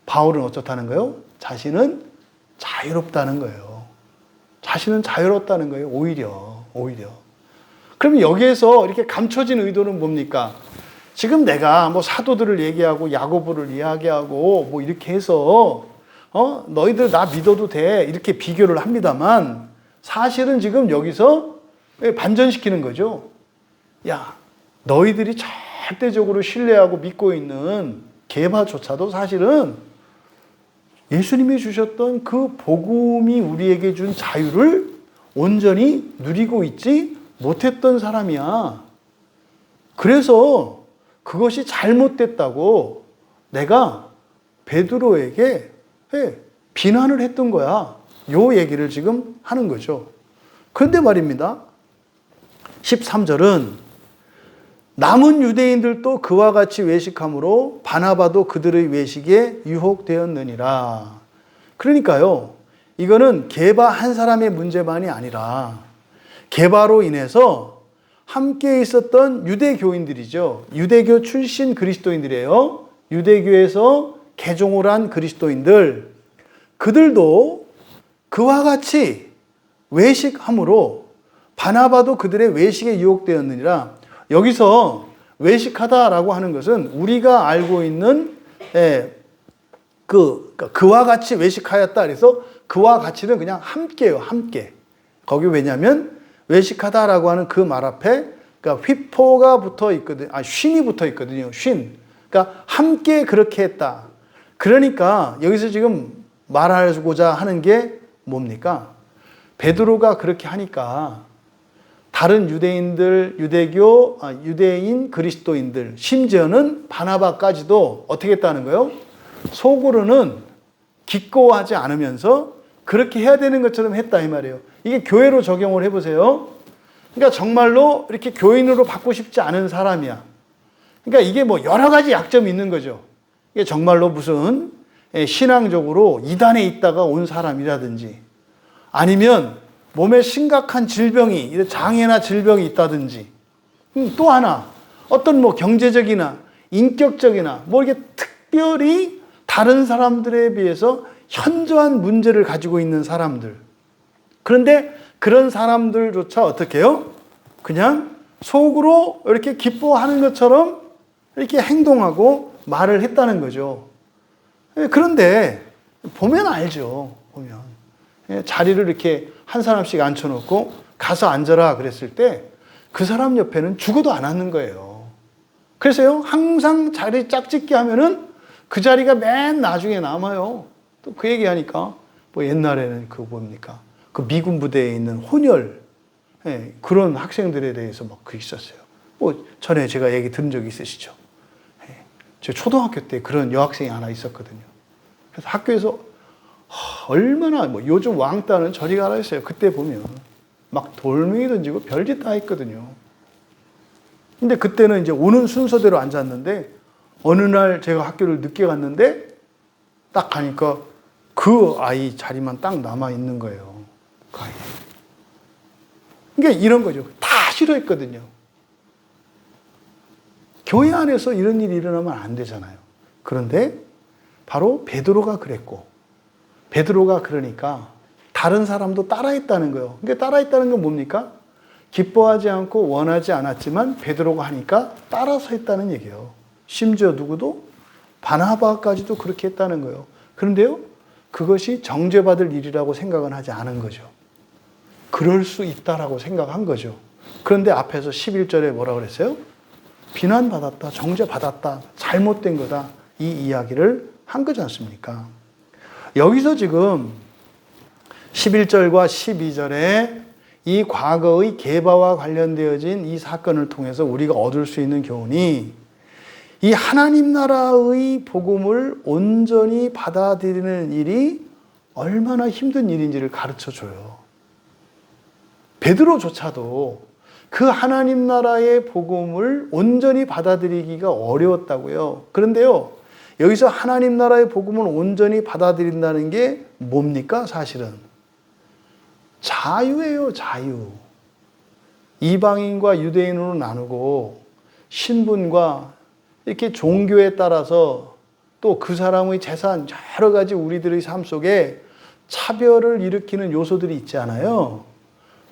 바울은 어떻다는 거예요? 자신은 자유롭다는 거예요. 자신은 자유롭다는 거예요. 오히려. 그럼 여기에서 이렇게 감춰진 의도는 뭡니까? 지금 내가 뭐 사도들을 얘기하고 야고보를 이야기하고 뭐 이렇게 해서 너희들 나 믿어도 돼 이렇게 비교를 합니다만 사실은 지금 여기서 반전시키는 거죠. 야, 너희들이 절대적으로 신뢰하고 믿고 있는 게바조차도 사실은 예수님이 주셨던 그 복음이 우리에게 준 자유를 온전히 누리고 있지 못했던 사람이야. 그래서 그것이 잘못됐다고 내가 베드로에게 비난을 했던 거야. 요 얘기를 지금 하는 거죠. 그런데 말입니다. 13절은 남은 유대인들도 그와 같이 외식함으로 바나바도 그들의 외식에 유혹되었느니라. 그러니까요. 이거는 게바 한 사람의 문제만이 아니라 게바로 인해서 함께 있었던 유대교인들이죠. 유대교 출신 그리스도인들이에요. 유대교에서 개종을 한 그리스도인들. 그들도 그와 같이 외식함으로 바나바도 그들의 외식에 유혹되었느니라. 여기서 외식하다라고 하는 것은 우리가 알고 있는 그와 같이 외식하였다. 그래서 그와 같이는 그냥 함께요. 함께. 거기 왜냐하면 외식하다라고 하는 그 말 앞에 그러니까 휘포가 붙어 있거든요. 쉰이 붙어 있거든요. 쉰. 그러니까 함께 그렇게 했다. 그러니까 여기서 지금 말하고자 하는 게 뭡니까? 베드로가 그렇게 하니까 다른 유대인들, 유대인 그리스도인들, 심지어는 바나바까지도 어떻게 했다는 거예요? 속으로는 기꺼워하지 않으면서 그렇게 해야 되는 것처럼 했다 이 말이에요. 이게 교회로 적용을 해보세요. 그러니까 정말로 이렇게 교인으로 받고 싶지 않은 사람이야. 그러니까 이게 뭐 여러 가지 약점이 있는 거죠. 이게 정말로 무슨 신앙적으로 이단에 있다가 온 사람이라든지 아니면 몸에 심각한 질병이, 장애나 질병이 있다든지 또 하나 어떤 뭐 경제적이나 인격적이나 뭐 이렇게 특별히 다른 사람들에 비해서 현저한 문제를 가지고 있는 사람들. 그런데 그런 사람들조차 어떻게 해요? 그냥 속으로 이렇게 기뻐하는 것처럼 이렇게 행동하고 말을 했다는 거죠. 그런데 보면 알죠. 보면 자리를 이렇게 한 사람씩 앉혀놓고 가서 앉아라 그랬을 때 그 사람 옆에는 죽어도 안 앉는 거예요. 그래서요 항상 자리 짝짓기 하면은 그 자리가 맨 나중에 남아요. 또 그 얘기하니까 뭐 옛날에는 그 뭡니까 그 미군 부대에 있는 혼혈 그런 학생들에 대해서 막 그 있었어요. 뭐 전에 제가 얘기 들은 적이 있으시죠. 제가 초등학교 때 그런 여학생이 하나 있었거든요. 그래서 학교에서 얼마나 뭐 요즘 왕따는 저리 가라 했어요. 그때 보면 막 돌멩이 던지고 별짓 다 했거든요. 근데 그때는 이제 오는 순서대로 앉았는데 어느 날 제가 학교를 늦게 갔는데 딱 가니까 그 아이 자리만 딱 남아 있는 거예요. 그 아이. 그러니까 이런 거죠. 다 싫어했거든요. 교회 안에서 이런 일이 일어나면 안 되잖아요. 그런데 바로 베드로가 그랬고 베드로가 그러니까 다른 사람도 따라했다는 거예요. 그러니까 따라했다는 건 뭡니까? 기뻐하지 않고 원하지 않았지만 베드로가 하니까 따라서 했다는 얘기예요. 심지어 누구도 바나바까지도 그렇게 했다는 거예요. 그런데요, 그것이 정죄받을 일이라고 생각은 하지 않은 거죠. 그럴 수 있다라고 생각한 거죠. 그런데 앞에서 11절에 뭐라 그랬어요? 비난받았다, 정죄받았다, 잘못된 거다. 이 이야기를 한 거지 않습니까? 여기서 지금 11절과 12절에 이 과거의 계바와 관련되어진 이 사건을 통해서 우리가 얻을 수 있는 교훈이 이 하나님 나라의 복음을 온전히 받아들이는 일이 얼마나 힘든 일인지를 가르쳐 줘요. 베드로조차도 그 하나님 나라의 복음을 온전히 받아들이기가 어려웠다고요. 그런데요, 여기서 하나님 나라의 복음을 온전히 받아들인다는 게 뭡니까? 사실은 자유예요, 자유. 이방인과 유대인으로 나누고 신분과 이렇게 종교에 따라서 또 그 사람의 재산, 여러 가지 우리들의 삶 속에 차별을 일으키는 요소들이 있잖아요.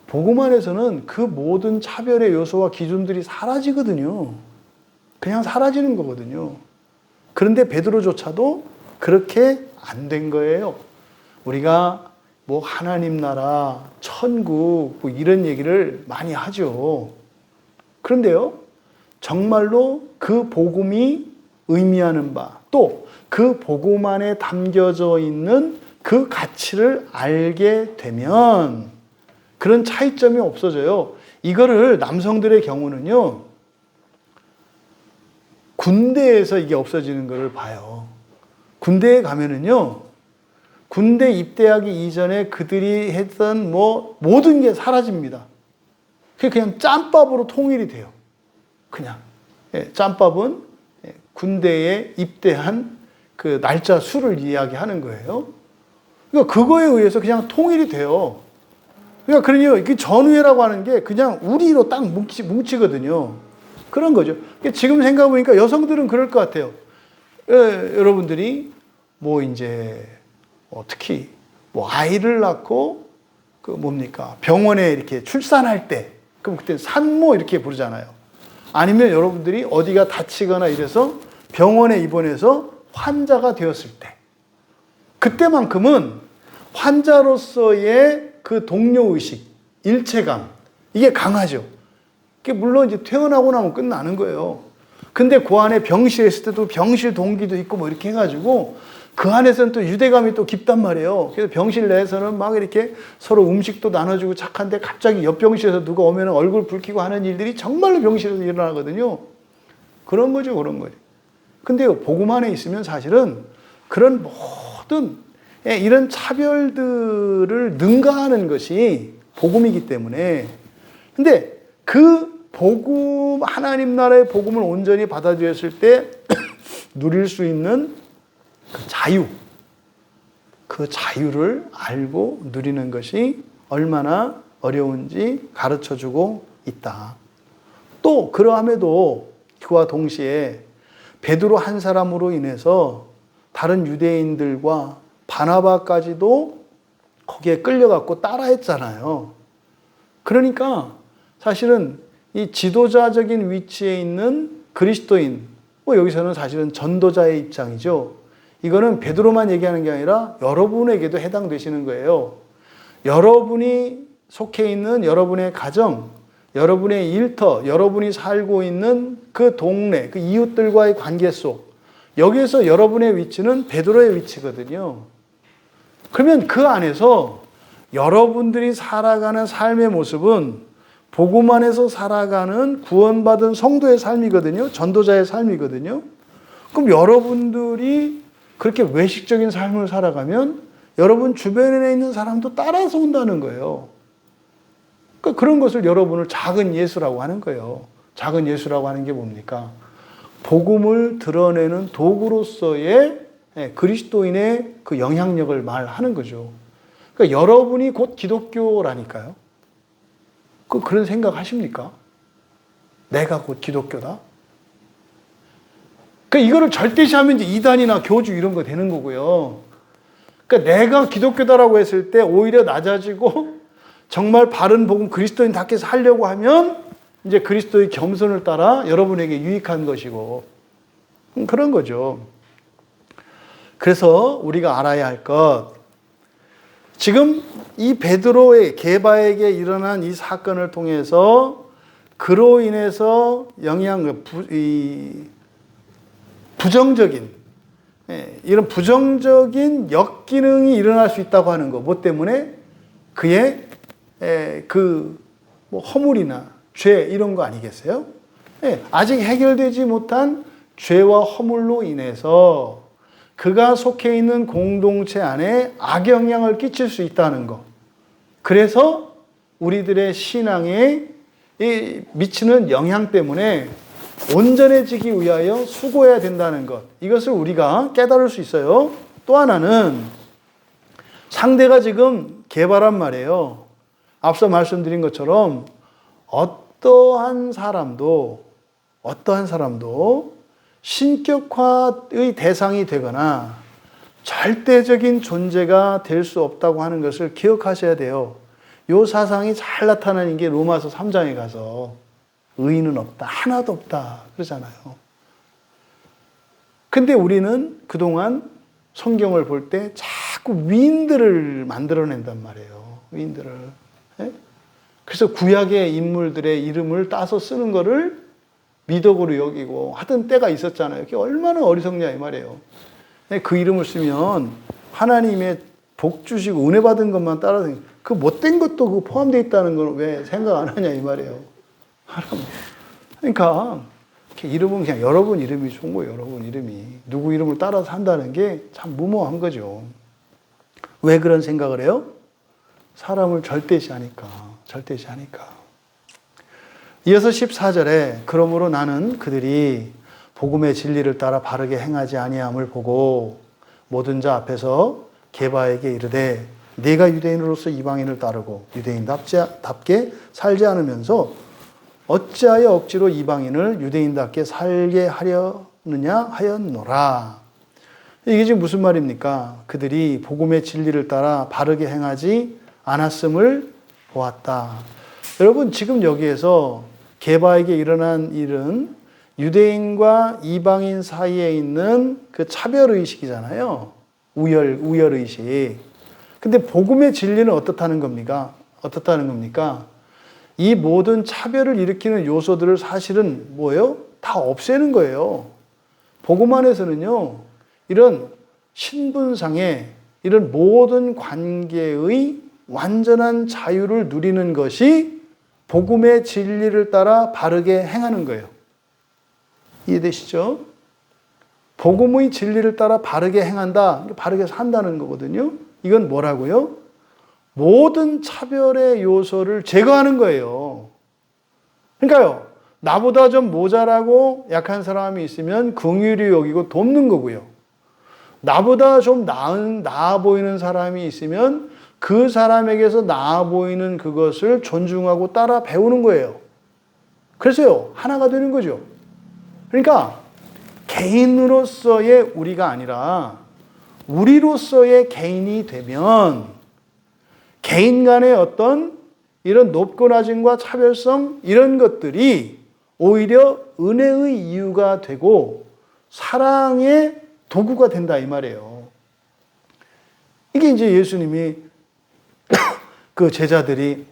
복음 안에서는 그 모든 차별의 요소와 기준들이 사라지거든요. 그냥 사라지는 거거든요. 그런데 베드로조차도 그렇게 안 된 거예요. 우리가 뭐 하나님 나라, 천국 뭐 이런 얘기를 많이 하죠. 그런데요, 정말로 그 복음이 의미하는 바, 또 그 복음 안에 담겨져 있는 그 가치를 알게 되면 그런 차이점이 없어져요. 이거를 남성들의 경우는요, 군대에서 이게 없어지는 것을 봐요. 군대에 가면은요, 군대 입대하기 이전에 그들이 했던 뭐 모든 게 사라집니다. 그냥 짬밥으로 통일이 돼요. 그냥 짬밥은 군대에 입대한 그 날짜 수를 이야기하는 거예요. 그러니까 그거에 의해서 그냥 통일이 돼요. 그러니까 그러니 그 전우회라고 하는 게 그냥 우리로 딱 뭉치거든요. 그런 거죠. 지금 생각해보니까 여성들은 그럴 것 같아요. 여러분들이 뭐 이제 특히 뭐 아이를 낳고 그 뭡니까 병원에 이렇게 출산할 때 그럼 그때 산모 이렇게 부르잖아요. 아니면 여러분들이 어디가 다치거나 이래서 병원에 입원해서 환자가 되었을 때 그때만큼은 환자로서의 그 동료의식, 일체감 이게 강하죠. 그게 물론 이제 퇴원하고 나면 끝나는 거예요. 근데 그 안에 병실에 있을 때도 병실 동기도 있고 뭐 이렇게 해가지고 그 안에서는 또 유대감이 또 깊단 말이에요. 그래서 병실 내에서는 막 이렇게 서로 음식도 나눠주고 착한데 갑자기 옆 병실에서 누가 오면 얼굴 붉히고 하는 일들이 정말로 병실에서 일어나거든요. 그런 거죠, 그런 거죠. 근데요, 복음 안에 있으면 사실은 그런 모든 이런 차별들을 능가하는 것이 복음이기 때문에 근데 그 복음, 하나님 나라의 복음을 온전히 받아들였을 때 누릴 수 있는 그 자유, 그 자유를 알고 누리는 것이 얼마나 어려운지 가르쳐주고 있다. 또 그러함에도 그와 동시에 베드로 한 사람으로 인해서 다른 유대인들과 바나바까지도 거기에 끌려갔고 따라했잖아요. 그러니까 사실은 이 지도자적인 위치에 있는 그리스도인, 여기서는 사실은 전도자의 입장이죠. 이거는 베드로만 얘기하는 게 아니라 여러분에게도 해당되시는 거예요. 여러분이 속해 있는 여러분의 가정, 여러분의 일터, 여러분이 살고 있는 그 동네, 그 이웃들과의 관계 속, 여기에서 여러분의 위치는 베드로의 위치거든요. 그러면 그 안에서 여러분들이 살아가는 삶의 모습은 복음 안에서 살아가는 구원받은 성도의 삶이거든요. 전도자의 삶이거든요. 그럼 여러분들이 그렇게 외식적인 삶을 살아가면 여러분 주변에 있는 사람도 따라서 온다는 거예요. 그러니까 그런 것을 여러분을 작은 예수라고 하는 거예요. 작은 예수라고 하는 게 뭡니까? 복음을 드러내는 도구로서의 그리스도인의 그 영향력을 말하는 거죠. 그러니까 여러분이 곧 기독교라니까요. 그런 생각 하십니까? 내가 곧 기독교다? 그러니까 이거를 절대시하면 이제 이단이나 교주 이런 거 되는 거고요. 그러니까 내가 기독교다라고 했을 때 오히려 낮아지고 정말 바른 복음 그리스도인답게 살려고 하면 이제 그리스도의 겸손을 따라 여러분에게 유익한 것이고 그런 거죠. 그래서 우리가 알아야 할 것, 지금 이 베드로의 게바에게 일어난 이 사건을 통해서 그로 인해서 부정적인 이런 부정적인 역기능이 일어날 수 있다고 하는 거. 뭐 때문에? 그의 허물이나 죄 이런 거 아니겠어요? 아직 해결되지 못한 죄와 허물로 인해서 그가 속해 있는 공동체 안에 악영향을 끼칠 수 있다는 것. 그래서 우리들의 신앙에 미치는 영향 때문에 온전해지기 위하여 수고해야 된다는 것. 이것을 우리가 깨달을 수 있어요. 또 하나는 상대가 지금 게바란 말이에요. 앞서 말씀드린 것처럼 어떠한 사람도 신격화의 대상이 되거나 절대적인 존재가 될 수 없다고 하는 것을 기억하셔야 돼요. 이 사상이 잘 나타나는 게 로마서 3장에 가서 의인은 없다, 하나도 없다 그러잖아요. 근데 우리는 그동안 성경을 볼 때 자꾸 위인들을 만들어낸단 말이에요. 위인들을. 그래서 구약의 인물들의 이름을 따서 쓰는 거를 미덕으로 여기고 하던 때가 있었잖아요. 그게 얼마나 어리석냐 이 말이에요. 그 이름을 쓰면 하나님의 복 주시고 은혜 받은 것만 따라서 그 못된 것도 그 포함되어 있다는 걸 왜 생각 안 하냐 이 말이에요. 그러니까 이름은 그냥 여러분 이름이 좋은 거예요. 여러분 이름이. 누구 이름을 따라서 한다는 게 참 무모한 거죠. 왜 그런 생각을 해요? 사람을 절대시하니까. 이어서 14절에 그러므로 나는 그들이 복음의 진리를 따라 바르게 행하지 아니함을 보고 모든 자 앞에서 게바에게 이르되 네가 유대인으로서 이방인을 따르고 유대인답게 살지 않으면서 어찌하여 억지로 이방인을 유대인답게 살게 하려느냐 하였노라. 이게 지금 무슨 말입니까? 그들이 복음의 진리를 따라 바르게 행하지 않았음을 보았다. 여러분 지금 여기에서 게바에게 일어난 일은 유대인과 이방인 사이에 있는 그 차별의식이잖아요. 우열의식. 근데 복음의 진리는 어떻다는 겁니까? 이 모든 차별을 일으키는 요소들을 사실은 뭐예요? 다 없애는 거예요. 복음 안에서는요, 이런 신분상의 이런 모든 관계의 완전한 자유를 누리는 것이 복음의 진리를 따라 바르게 행하는 거예요. 이해되시죠? 복음의 진리를 따라 바르게 행한다, 바르게 산다는 거거든요. 이건 뭐라고요? 모든 차별의 요소를 제거하는 거예요. 그러니까요, 나보다 좀 모자라고 약한 사람이 있으면 긍휼히 여기고 돕는 거고요. 나보다 좀 나아 보이는 사람이 있으면 그 사람에게서 나아 보이는 그것을 존중하고 따라 배우는 거예요. 그래서요, 하나가 되는 거죠. 그러니까 개인으로서의 우리가 아니라 우리로서의 개인이 되면 개인 간의 어떤 이런 높고 낮음과 차별성 이런 것들이 오히려 은혜의 이유가 되고 사랑의 도구가 된다 이 말이에요. 이게 이제 예수님이 그 제자들이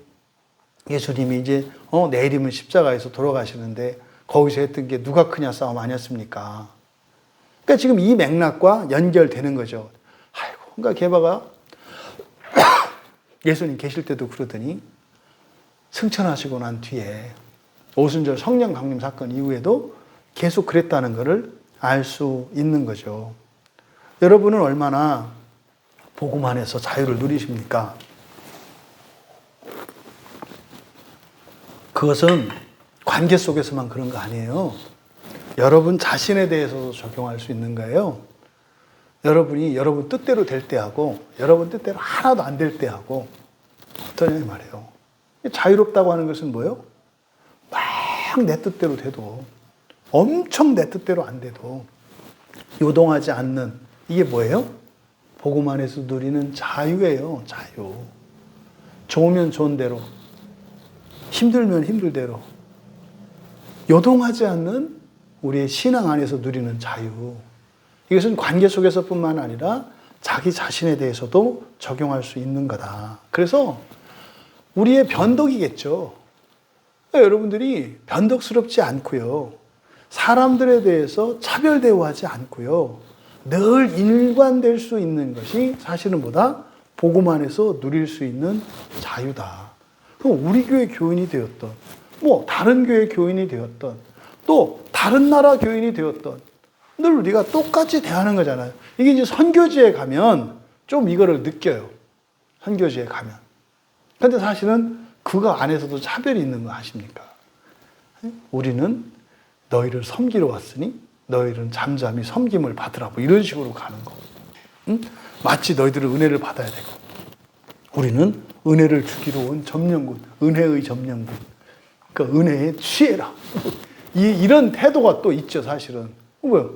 예수님이 이제 내일이면 십자가에서 돌아가시는데 거기서 했던 게 누가 크냐 싸움 아니었습니까? 그러니까 지금 이 맥락과 연결되는 거죠. 아이고, 그러니까 게바가 예수님 계실 때도 그러더니 승천하시고 난 뒤에 오순절 성령 강림 사건 이후에도 계속 그랬다는 것을 알 수 있는 거죠. 여러분은 얼마나 복음 안에서 자유를 누리십니까? 그것은 관계 속에서만 그런 거 아니에요. 여러분 자신에 대해서도 적용할 수 있는 거예요. 여러분이 여러분 뜻대로 될 때하고 여러분 뜻대로 하나도 안 될 때하고 어떠냐 말이에요. 자유롭다고 하는 것은 뭐예요? 막 내 뜻대로 돼도 엄청 내 뜻대로 안 돼도 요동하지 않는 이게 뭐예요? 복음 안에서 누리는 자유예요. 자유. 좋으면 좋은 대로 힘들면 힘들대로 요동하지 않는 우리의 신앙 안에서 누리는 자유. 이것은 관계 속에서뿐만 아니라 자기 자신에 대해서도 적용할 수 있는 거다. 그래서 우리의 변덕이겠죠. 여러분들이 변덕스럽지 않고요. 사람들에 대해서 차별 대우하지 않고요. 늘 일관될 수 있는 것이 사실은 뭐다? 복음 안에서 누릴 수 있는 자유다. 그럼 우리 교회 교인이 되었던, 다른 교회 교인이 되었던, 또 다른 나라 교인이 되었던, 늘 우리가 똑같이 대하는 거잖아요. 이게 이제 선교지에 가면 좀 이거를 느껴요. 선교지에 가면. 근데 사실은 그거 안에서도 차별이 있는 거 아십니까? 우리는 너희를 섬기러 왔으니 너희는 잠잠히 섬김을 받으라. 뭐 이런 식으로 가는 거. 응? 마치 너희들은 은혜를 받아야 되고 우리는 은혜를 주기로 온 점령군, 은혜의 점령군. 그러니까 은혜에 취해라. 이런 태도가 또 있죠, 사실은. 뭐요?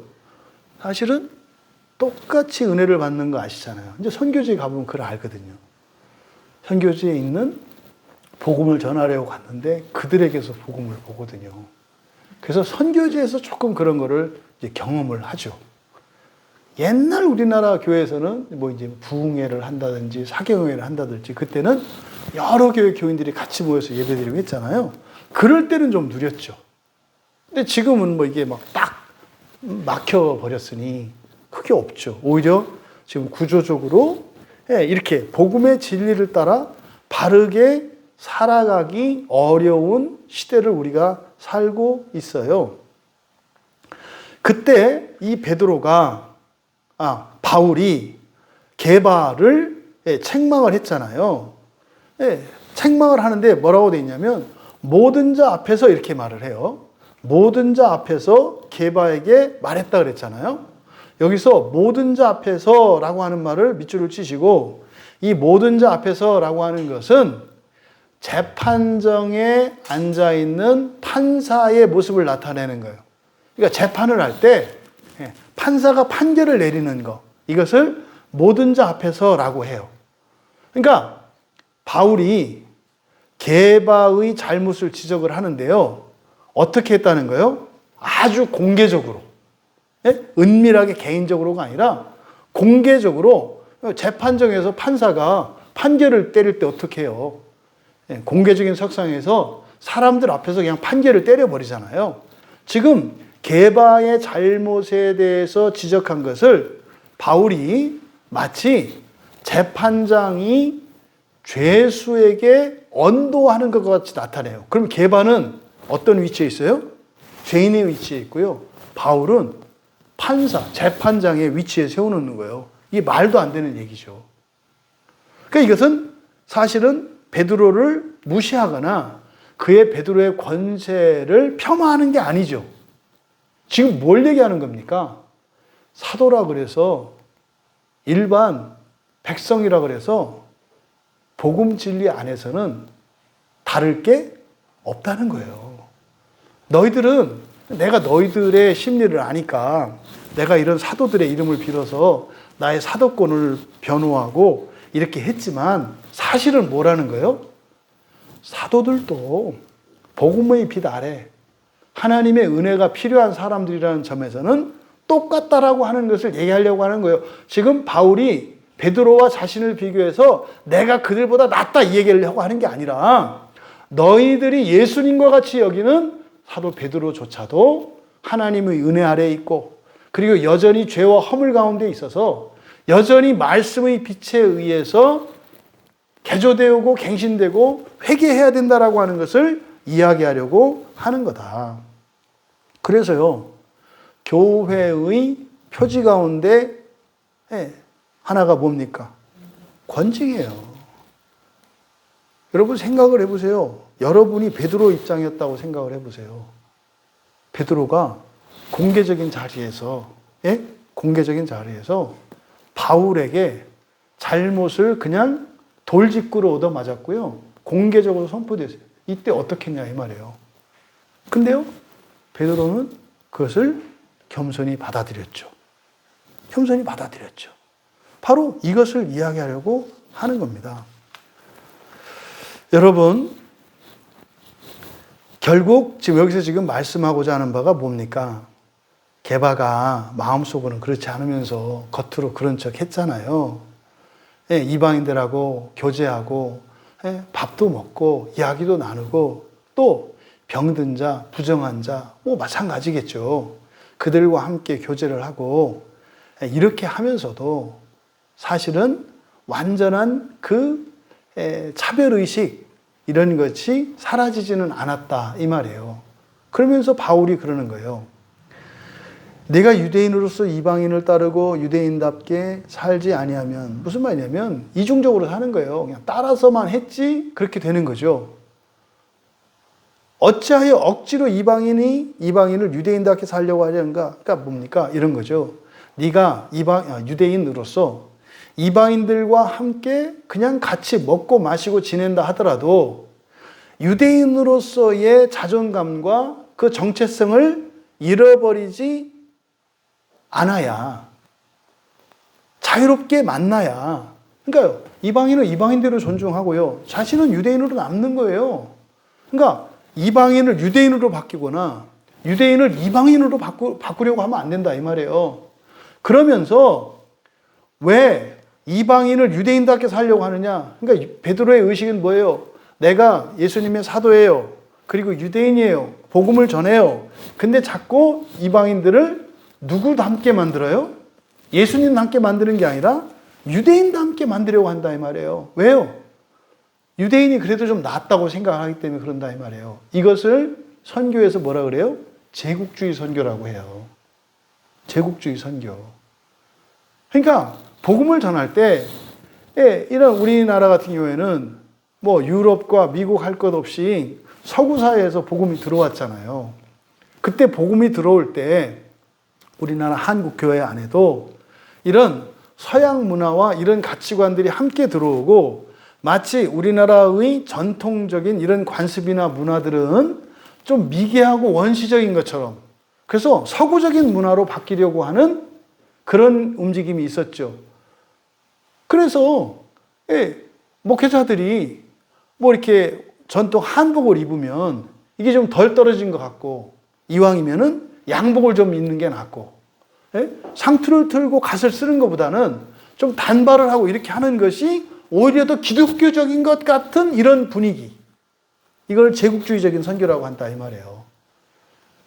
사실은 똑같이 은혜를 받는 거 아시잖아요. 이제 선교지에 가보면 그걸 알거든요. 선교지에 있는 복음을 전하려고 갔는데 그들에게서 복음을 보거든요. 그래서 선교지에서 조금 그런 거를 이제 경험을 하죠. 옛날 우리나라 교회에서는 이제 부흥회를 한다든지 사경회를 한다든지 그때는 여러 교회 교인들이 같이 모여서 예배드리고 했잖아요. 그럴 때는 좀 누렸죠. 근데 지금은 이게 막 딱 막혀버렸으니 그게 없죠. 오히려 지금 구조적으로 이렇게 복음의 진리를 따라 바르게 살아가기 어려운 시대를 우리가 살고 있어요. 그때 이 바울이 게바를 책망을 했잖아요. 책망을 하는데 뭐라고 돼 있냐면 모든 자 앞에서 이렇게 말을 해요. 모든 자 앞에서 게바에게 말했다 그랬잖아요. 여기서 모든 자 앞에서라고 하는 말을 밑줄을 치시고 이 모든 자 앞에서라고 하는 것은 재판정에 앉아있는 판사의 모습을 나타내는 거예요. 그러니까 재판을 할 때 판사가 판결을 내리는 거, 이것을 모든 자 앞에서라고 해요. 그러니까 바울이 게바의 잘못을 지적을 하는데요. 어떻게 했다는 거예요? 아주 공개적으로, 은밀하게 개인적으로가 아니라 공개적으로 재판정에서 판사가 판결을 때릴 때 어떻게 해요? 공개적인 석상에서 사람들 앞에서 그냥 판결을 때려버리잖아요. 지금 게바의 잘못에 대해서 지적한 것을 바울이 마치 재판장이 죄수에게 언도하는 것 같이 나타내요. 그럼 게바는 어떤 위치에 있어요? 죄인의 위치에 있고요. 바울은 판사, 재판장의 위치에 세워놓는 거예요. 이게 말도 안 되는 얘기죠. 그러니까 이것은 사실은 베드로를 무시하거나 그의 베드로의 권세를 폄하하는 게 아니죠. 지금 뭘 얘기하는 겁니까? 사도라 그래서 일반 백성이라 그래서 복음 진리 안에서는 다를 게 없다는 거예요. 너희들은 내가 너희들의 심리를 아니까 내가 이런 사도들의 이름을 빌어서 나의 사도권을 변호하고 이렇게 했지만 사실은 뭐라는 거예요? 사도들도 복음의 빛 아래 하나님의 은혜가 필요한 사람들이라는 점에서는 똑같다라고 하는 것을 얘기하려고 하는 거예요. 지금 바울이 베드로와 자신을 비교해서 내가 그들보다 낫다 이 얘기를 하려고 하는 게 아니라 너희들이 예수님과 같이 여기는 사도 베드로조차도 하나님의 은혜 아래에 있고 그리고 여전히 죄와 허물 가운데 있어서 여전히 말씀의 빛에 의해서 개조되고 갱신되고 회개해야 된다라고 하는 것을 이야기하려고 하는 거다. 그래서요, 교회의 표지 가운데 하나가 뭡니까? 권징이에요. 여러분 생각을 해보세요. 여러분이 베드로 입장이었다고 생각을 해보세요. 베드로가 공개적인 자리에서 바울에게 잘못을 그냥 돌직구로 얻어맞았고요. 공개적으로 선포됐어요. 이때 어떻게 했냐 이 말이에요. 근데요, 베드로는 그것을 겸손히 받아들였죠. 겸손히 받아들였죠. 바로 이것을 이야기하려고 하는 겁니다. 여러분, 결국 지금 여기서 지금 말씀하고자 하는 바가 뭡니까? 게바가 마음속으로는 그렇지 않으면서 겉으로 그런 척 했잖아요. 이방인들하고 교제하고 밥도 먹고 이야기도 나누고 또 병든 자, 부정한 자, 뭐 마찬가지겠죠. 그들과 함께 교제를 하고 이렇게 하면서도 사실은 완전한 그 차별의식 이런 것이 사라지지는 않았다 이 말이에요. 그러면서 바울이 그러는 거예요. 내가 유대인으로서 이방인을 따르고 유대인답게 살지 아니하면 무슨 말이냐면 이중적으로 사는 거예요. 그냥 따라서만 했지 그렇게 되는 거죠. 어찌하여 억지로 이방인을 유대인답게 살려고 하려는가? 그러니까 뭡니까? 이런 거죠. 네가 유대인으로서 이방인들과 함께 그냥 같이 먹고 마시고 지낸다 하더라도 유대인으로서의 자존감과 그 정체성을 잃어버리지 않아야, 자유롭게 만나야. 그러니까요, 이방인은 이방인대로 존중하고요, 자신은 유대인으로 남는 거예요. 그러니까 이방인을 유대인으로 바뀌거나 유대인을 이방인으로 바꾸려고 하면 안 된다 이 말이에요. 그러면서 왜 이방인을 유대인답게 살려고 하느냐? 그러니까 베드로의 의식은 뭐예요? 내가 예수님의 사도예요. 그리고 유대인이에요. 복음을 전해요. 근데 자꾸 이방인들을 누구 닮게 만들어요? 예수님 닮게 만드는 게 아니라 유대인 닮게 만들려고 한다 이 말이에요. 왜요? 유대인이 그래도 좀 낫다고 생각하기 때문에 그런다 이 말이에요. 이것을 선교에서 뭐라 그래요? 제국주의 선교라고 해요. 제국주의 선교. 그러니까 복음을 전할 때 이런 우리나라 같은 경우에는 뭐 유럽과 미국 할 것 없이 서구 사회에서 복음이 들어왔잖아요. 그때 복음이 들어올 때 우리나라 한국 교회 안에도 이런 서양 문화와 이런 가치관들이 함께 들어오고 마치 우리나라의 전통적인 이런 관습이나 문화들은 좀 미개하고 원시적인 것처럼 그래서 서구적인 문화로 바뀌려고 하는 그런 움직임이 있었죠. 그래서 목회자들이 뭐 이렇게 전통 한복을 입으면 이게 좀 덜 떨어진 것 같고 이왕이면은 양복을 좀 입는 게 낫고 상투를 틀고 갓을 쓰는 것보다는 좀 단발을 하고 이렇게 하는 것이 오히려 더 기독교적인 것 같은 이런 분위기. 이걸 제국주의적인 선교라고 한다 이 말이에요.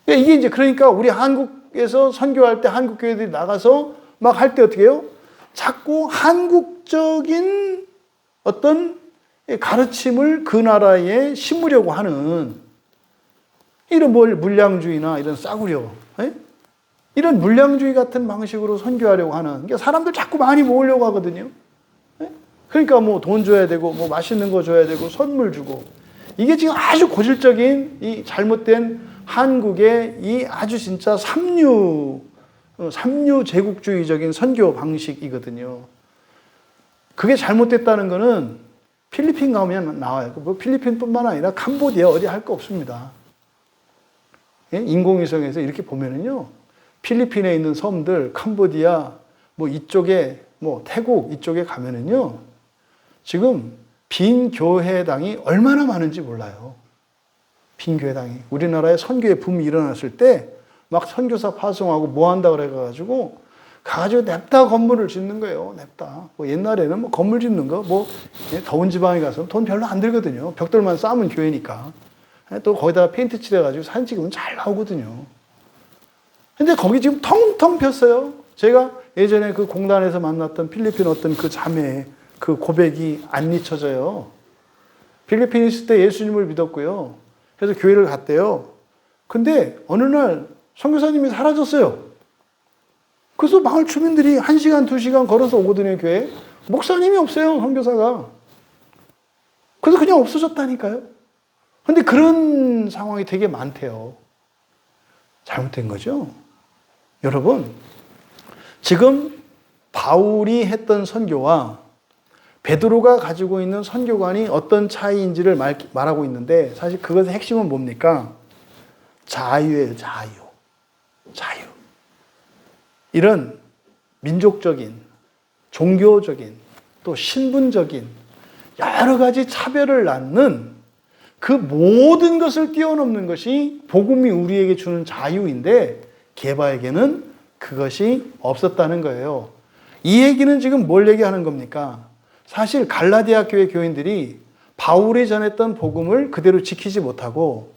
이게 이제 그러니까 우리 한국에서 선교할 때 한국 교회들이 나가서 막 할 때 어떻게 해요? 자꾸 한국적인 어떤 가르침을 그 나라에 심으려고 하는 이런 물량주의나 이런 싸구려, 이런 물량주의 같은 방식으로 선교하려고 하는, 그러니까 사람들 자꾸 많이 모으려고 하거든요. 그러니까 뭐 돈 줘야 되고, 뭐 맛있는 거 줘야 되고, 선물 주고, 이게 지금 아주 고질적인 이 잘못된 한국의 이 아주 진짜 삼류 제국주의적인 선교 방식이거든요. 그게 잘못됐다는 거는 필리핀 가면 나와요. 뭐 필리핀뿐만 아니라 캄보디아 어디 할 거 없습니다. 예? 인공위성에서 이렇게 보면은요, 필리핀에 있는 섬들, 캄보디아, 뭐 이쪽에, 뭐 태국 이쪽에 가면은요, 지금 빈 교회당이 얼마나 많은지 몰라요. 빈 교회당이. 우리나라에 선교의 붐이 일어났을 때 막 선교사 파송하고 뭐 한다 그래가지고 가가지고 냅다 건물을 짓는 거예요. 냅다. 뭐 옛날에는 뭐 건물 짓는 거, 뭐 더운 지방에 가서 돈 별로 안 들거든요. 벽돌만 쌓으면 교회니까. 또 거기다가 페인트 칠해가지고 사진 찍으면 잘 나오거든요. 근데 거기 지금 텅텅 폈어요. 제가 예전에 그 공단에서 만났던 필리핀 어떤 그 자매의 그 고백이 안 잊혀져요. 필리핀에 있을 때 예수님을 믿었고요. 그래서 교회를 갔대요. 근데 어느 날 선교사님이 사라졌어요. 그래서 마을 주민들이 1시간, 2시간 걸어서 오거든요, 교회. 목사님이 없어요, 선교사가. 그래서 그냥 없어졌다니까요. 근데 그런 상황이 되게 많대요. 잘못된 거죠. 여러분, 지금 바울이 했던 선교와 베드로가 가지고 있는 선교관이 어떤 차이인지를 말하고 있는데, 사실 그것의 핵심은 뭡니까? 자유예요, 자유. 자유. 이런 민족적인, 종교적인, 또 신분적인 여러 가지 차별을 낳는 그 모든 것을 뛰어넘는 것이 복음이 우리에게 주는 자유인데, 게바에게는 그것이 없었다는 거예요. 이 얘기는 지금 뭘 얘기하는 겁니까? 사실 갈라디아 교회 교인들이 바울이 전했던 복음을 그대로 지키지 못하고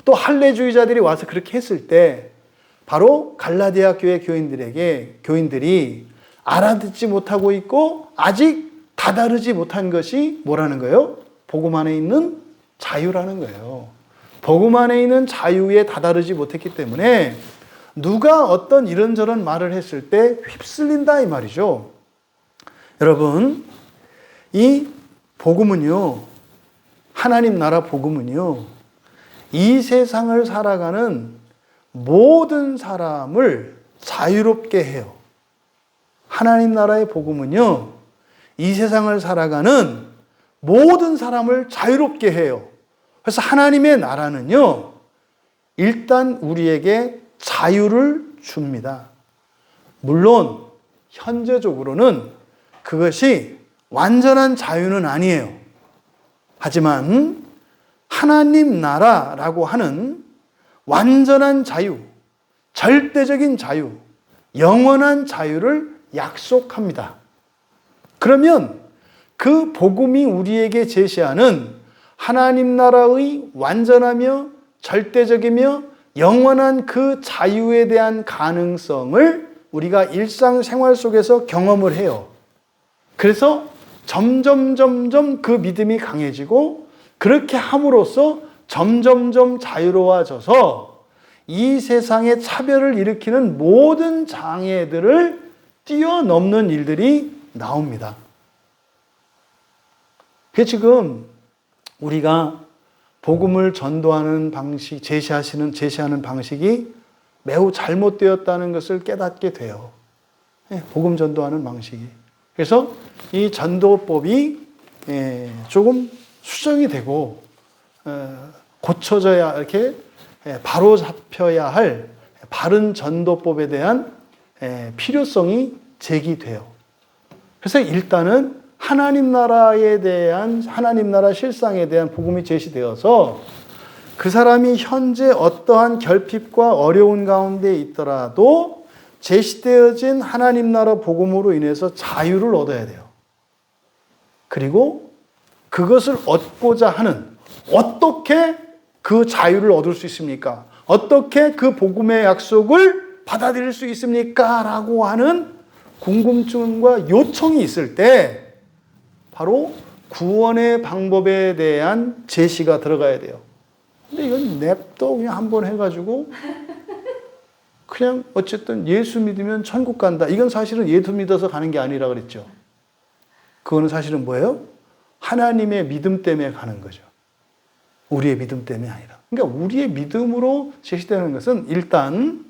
또 할례주의자들이 와서 그렇게 했을 때 바로 갈라디아 교회 교인들이 알아듣지 못하고 있고 아직 다다르지 못한 것이 뭐라는 거예요? 복음 안에 있는 자유라는 거예요. 복음 안에 있는 자유에 다다르지 못했기 때문에 누가 어떤 이런저런 말을 했을 때 휩쓸린다 이 말이죠. 여러분, 이 복음은요, 하나님 나라 복음은요, 이 세상을 살아가는 모든 사람을 자유롭게 해요. 하나님 나라의 복음은요, 이 세상을 살아가는 모든 사람을 자유롭게 해요. 그래서 하나님의 나라는요, 일단 우리에게 자유를 줍니다. 물론 현재적으로는 그것이 완전한 자유는 아니에요. 하지만 하나님 나라라고 하는 완전한 자유, 절대적인 자유, 영원한 자유를 약속합니다. 그러면 그 복음이 우리에게 제시하는 하나님 나라의 완전하며 절대적이며 영원한 그 자유에 대한 가능성을 우리가 일상생활 속에서 경험을 해요. 그래서 점점 그 믿음이 강해지고 그렇게 함으로써 점점 자유로워져서 이 세상의 차별을 일으키는 모든 장애들을 뛰어넘는 일들이 나옵니다. 그게 지금 우리가 복음을 전도하는 방식, 제시하는 방식이 매우 잘못되었다는 것을 깨닫게 돼요. 복음 전도하는 방식이. 그래서 이 전도법이 조금 수정이 되고 고쳐져야, 이렇게 바로 잡혀야 할 바른 전도법에 대한 필요성이 제기돼요. 그래서 일단은 하나님 나라에 대한, 하나님 나라 실상에 대한 복음이 제시되어서 그 사람이 현재 어떠한 결핍과 어려운 가운데 있더라도 제시되어진 하나님 나라 복음으로 인해서 자유를 얻어야 돼요. 그리고 그것을 얻고자 하는, 어떻게 그 자유를 얻을 수 있습니까? 어떻게 그 복음의 약속을 받아들일 수 있습니까? 라고 하는 궁금증과 요청이 있을 때 바로 구원의 방법에 대한 제시가 들어가야 돼요. 근데 이건 냅둬 그냥 한번 해가지고 그냥 어쨌든 예수 믿으면 천국 간다. 이건 사실은 예수 믿어서 가는 게 아니라 그랬죠. 그거는 사실은 뭐예요? 하나님의 믿음 때문에 가는 거죠. 우리의 믿음 때문이 아니라. 그러니까 우리의 믿음으로 제시되는 것은 일단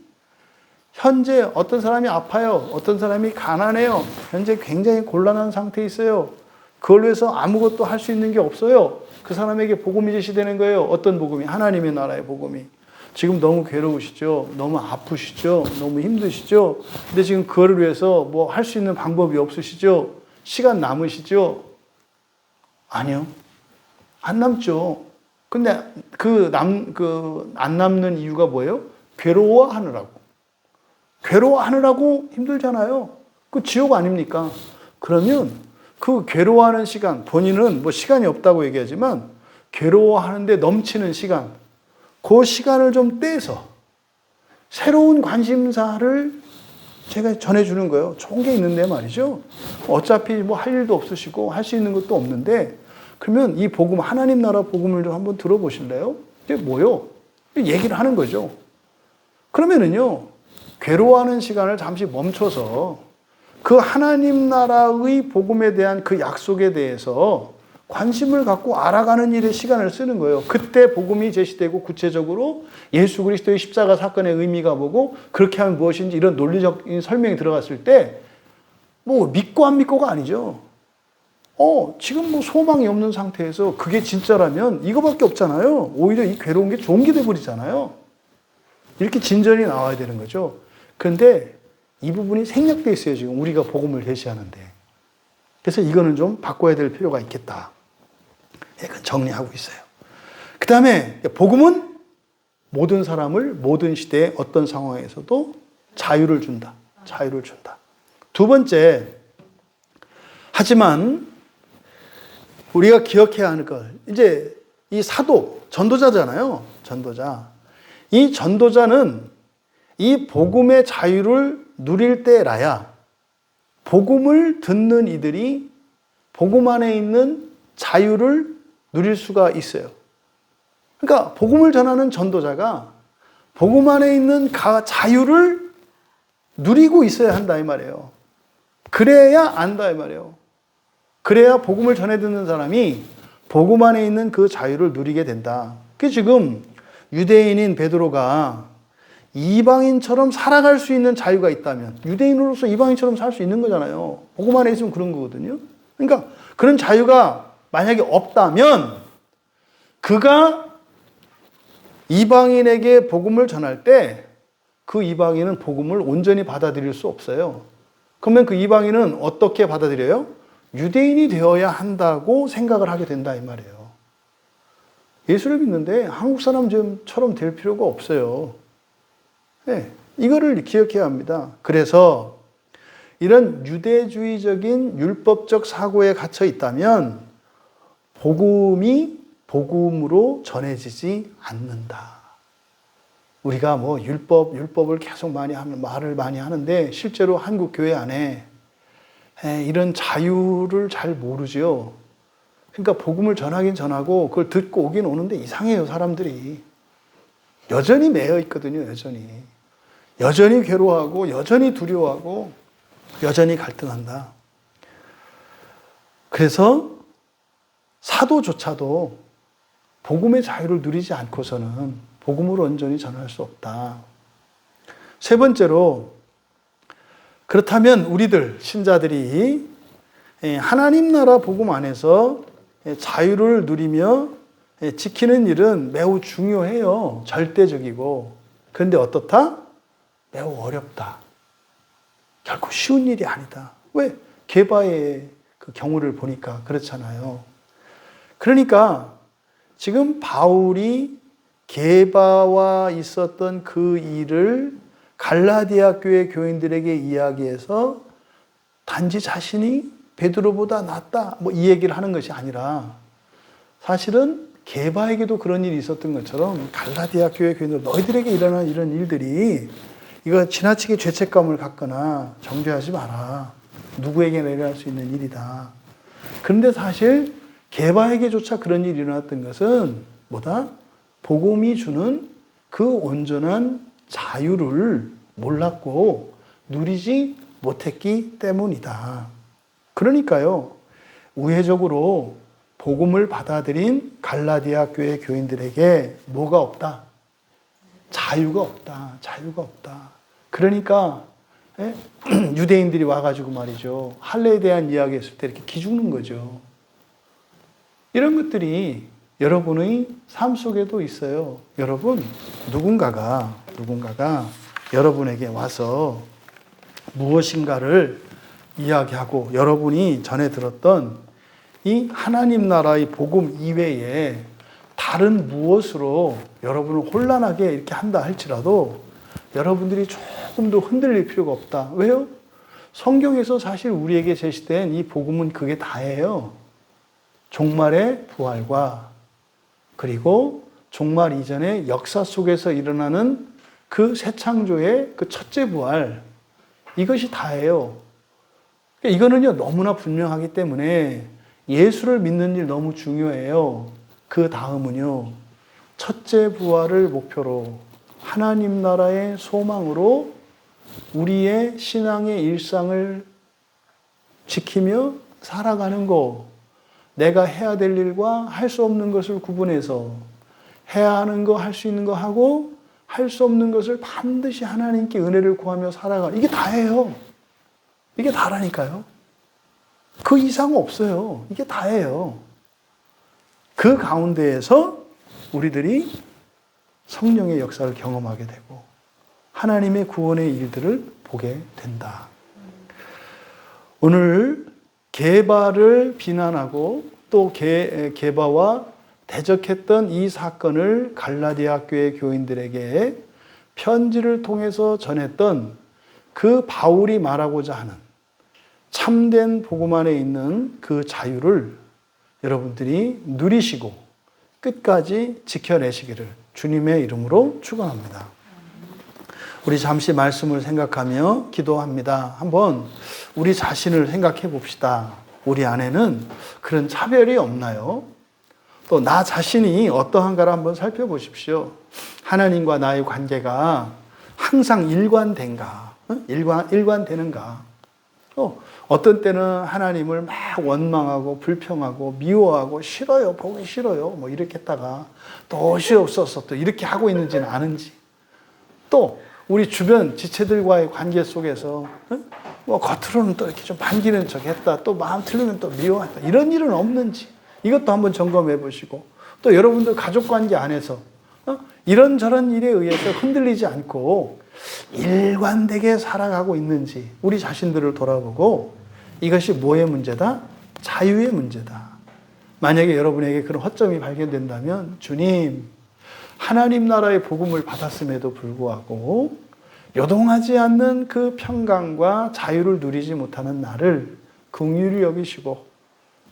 현재 어떤 사람이 아파요. 어떤 사람이 가난해요. 현재 굉장히 곤란한 상태에 있어요. 그걸로 해서 아무것도 할 수 있는 게 없어요. 그 사람에게 복음이 제시되는 거예요. 어떤 복음이? 하나님의 나라의 복음이. 지금 너무 괴로우시죠? 너무 아프시죠? 너무 힘드시죠? 근데 지금 그거를 위해서 뭐 할 수 있는 방법이 없으시죠? 시간 남으시죠? 아니요. 안 남죠. 근데 안 남는 이유가 뭐예요? 괴로워하느라고. 괴로워하느라고 힘들잖아요. 그 지옥 아닙니까? 그러면 그 괴로워하는 시간, 본인은 뭐 시간이 없다고 얘기하지만 괴로워하는데 넘치는 시간, 그 시간을 좀 떼서 새로운 관심사를 제가 전해주는 거예요. 좋은 게 있는데 말이죠. 어차피 뭐 할 일도 없으시고 할 수 있는 것도 없는데 그러면 이 복음, 하나님 나라 복음을 좀 한번 들어보실래요? 이게 뭐요? 얘기를 하는 거죠. 그러면은요, 괴로워하는 시간을 잠시 멈춰서 그 하나님 나라의 복음에 대한 그 약속에 대해서 관심을 갖고 알아가는 일에 시간을 쓰는 거예요. 그때 복음이 제시되고 구체적으로 예수 그리스도의 십자가 사건의 의미가 뭐고 그렇게 하면 무엇인지 이런 논리적인 설명이 들어갔을 때 뭐 믿고 안 믿고가 아니죠. 지금 뭐 소망이 없는 상태에서 그게 진짜라면 이거밖에 없잖아요. 오히려 이 괴로운 게 좋은 게 돼버리잖아요. 이렇게 진전이 나와야 되는 거죠. 그런데 이 부분이 생략되어 있어요. 지금 우리가 복음을 제시하는데. 그래서 이거는 좀 바꿔야 될 필요가 있겠다. 약간 정리하고 있어요. 그 다음에 복음은 모든 사람을 모든 시대의 어떤 상황에서도 자유를 준다. 자유를 준다. 두 번째, 하지만 우리가 기억해야 하는 것, 이제 이 사도, 전도자잖아요. 전도자. 이 전도자는 이 복음의 자유를 누릴 때라야 복음을 듣는 이들이 복음 안에 있는 자유를 누릴 수가 있어요. 그러니까 복음을 전하는 전도자가 복음 안에 있는 자유를 누리고 있어야 한다 이 말이에요. 그래야 안다 이 말이에요. 그래야 복음을 전해 듣는 사람이 복음 안에 있는 그 자유를 누리게 된다. 그게 지금 유대인인 베드로가 이방인처럼 살아갈 수 있는 자유가 있다면 유대인으로서 이방인처럼 살 수 있는 거잖아요. 복음 안에 있으면 그런 거거든요. 그러니까 그런 자유가 만약에 없다면 그가 이방인에게 복음을 전할 때 그 이방인은 복음을 온전히 받아들일 수 없어요. 그러면 그 이방인은 어떻게 받아들여요? 유대인이 되어야 한다고 생각을 하게 된다 이 말이에요. 예수를 믿는데 한국 사람처럼 될 필요가 없어요. 네, 이거를 기억해야 합니다. 그래서 이런 유대주의적인 율법적 사고에 gat혀 있다면 복음이 복음으로 전해지지 않는다. 우리가 뭐 율법을 계속 말을 많이 하는데 실제로 한국 교회 안에 이런 자유를 잘 모르죠. 그러니까 복음을 전하긴 전하고 그걸 듣고 오긴 오는데 이상해요, 사람들이. 여전히 매여 있거든요, 여전히. 여전히 괴로워하고, 여전히 두려워하고, 여전히 갈등한다. 그래서 사도조차도 복음의 자유를 누리지 않고서는 복음으로 온전히 전할 수 없다. 세 번째로, 그렇다면 우리들, 신자들이 하나님 나라 복음 안에서 자유를 누리며 지키는 일은 매우 중요해요. 절대적이고. 그런데 어떻다? 매우 어렵다. 결코 쉬운 일이 아니다. 왜? 게바의 그 경우를 보니까 그렇잖아요. 그러니까 지금 바울이 게바와 있었던 그 일을 갈라디아 교회 교인들에게 이야기해서 단지 자신이 베드로보다 낫다 뭐 이 얘기를 하는 것이 아니라 사실은 게바에게도 그런 일이 있었던 것처럼 갈라디아 교회 교인들 너희들에게 일어난 이런 일들이 이거 지나치게 죄책감을 갖거나 정죄하지 마라. 누구에게나 일어날 수 있는 일이다. 그런데 사실 게바에게조차 그런 일이 일어났던 것은 뭐다? 복음이 주는 그 온전한 자유를 몰랐고 누리지 못했기 때문이다. 그러니까요, 우회적으로 복음을 받아들인 갈라디아 교회 교인들에게 뭐가 없다? 자유가 없다. 자유가 없다. 그러니까 유대인들이 와가지고 말이죠. 할례에 대한 이야기 했을 때 이렇게 기죽는 거죠. 이런 것들이 여러분의 삶 속에도 있어요. 여러분, 누군가가 여러분에게 와서 무엇인가를 이야기하고 여러분이 전에 들었던 이 하나님 나라의 복음 이외에 다른 무엇으로 여러분을 혼란하게 이렇게 한다 할지라도 여러분들이 조금 더 흔들릴 필요가 없다. 왜요? 성경에서 사실 우리에게 제시된 이 복음은 그게 다예요. 종말의 부활과 그리고 종말 이전의 역사 속에서 일어나는 그 새 창조의 그 첫째 부활, 이것이 다예요. 이거는요 너무나 분명하기 때문에 예수를 믿는 일 너무 중요해요. 그 다음은요 첫째 부활을 목표로 하나님 나라의 소망으로 우리의 신앙의 일상을 지키며 살아가는 거, 내가 해야 될 일과 할 수 없는 것을 구분해서 해야 하는 거, 할 수 있는 거 하고 할 수 없는 것을 반드시 하나님께 은혜를 구하며 살아가. 이게 다예요. 이게 다라니까요. 그 이상은 없어요. 이게 다예요. 그 가운데에서 우리들이 성령의 역사를 경험하게 되고 하나님의 구원의 일들을 보게 된다. 오늘 게바를 비난하고 또 게바와 대적했던 이 사건을 갈라디아 교회 교인들에게 편지를 통해서 전했던 그 바울이 말하고자 하는 참된 복음 안에 있는 그 자유를 여러분들이 누리시고 끝까지 지켜내시기를 주님의 이름으로 축원합니다. 우리 잠시 말씀을 생각하며 기도합니다. 한번 우리 자신을 생각해 봅시다. 우리 안에는 그런 차별이 없나요? 또 나 자신이 어떠한가를 한번 살펴보십시오. 하나님과 나의 관계가 항상 일관된가? 일관되는가? 어떤 때는 하나님을 막 원망하고 불평하고 미워하고 싫어요, 보기 싫어요, 뭐 이렇게 했다가 또 시없어서 또 이렇게 하고 있는지는 아는지, 또 우리 주변 지체들과의 관계 속에서 뭐 겉으로는 또 이렇게 좀 반기는 척 했다, 또 마음 틀리면 또 미워했다, 이런 일은 없는지 이것도 한번 점검해 보시고, 또 여러분들 가족 관계 안에서 이런저런 일에 의해서 흔들리지 않고 일관되게 살아가고 있는지 우리 자신들을 돌아보고, 이것이 뭐의 문제다? 자유의 문제다. 만약에 여러분에게 그런 허점이 발견된다면 주님, 하나님 나라의 복음을 받았음에도 불구하고 요동하지 않는 그 평강과 자유를 누리지 못하는 나를 긍휼히 여기시고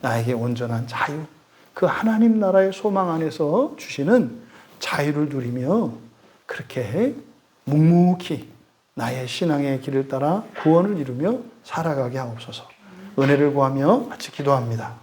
나에게 온전한 자유, 그 하나님 나라의 소망 안에서 주시는 자유를 누리며 그렇게 묵묵히 나의 신앙의 길을 따라 구원을 이루며 살아가게 하옵소서. 은혜를 구하며 같이 기도합니다.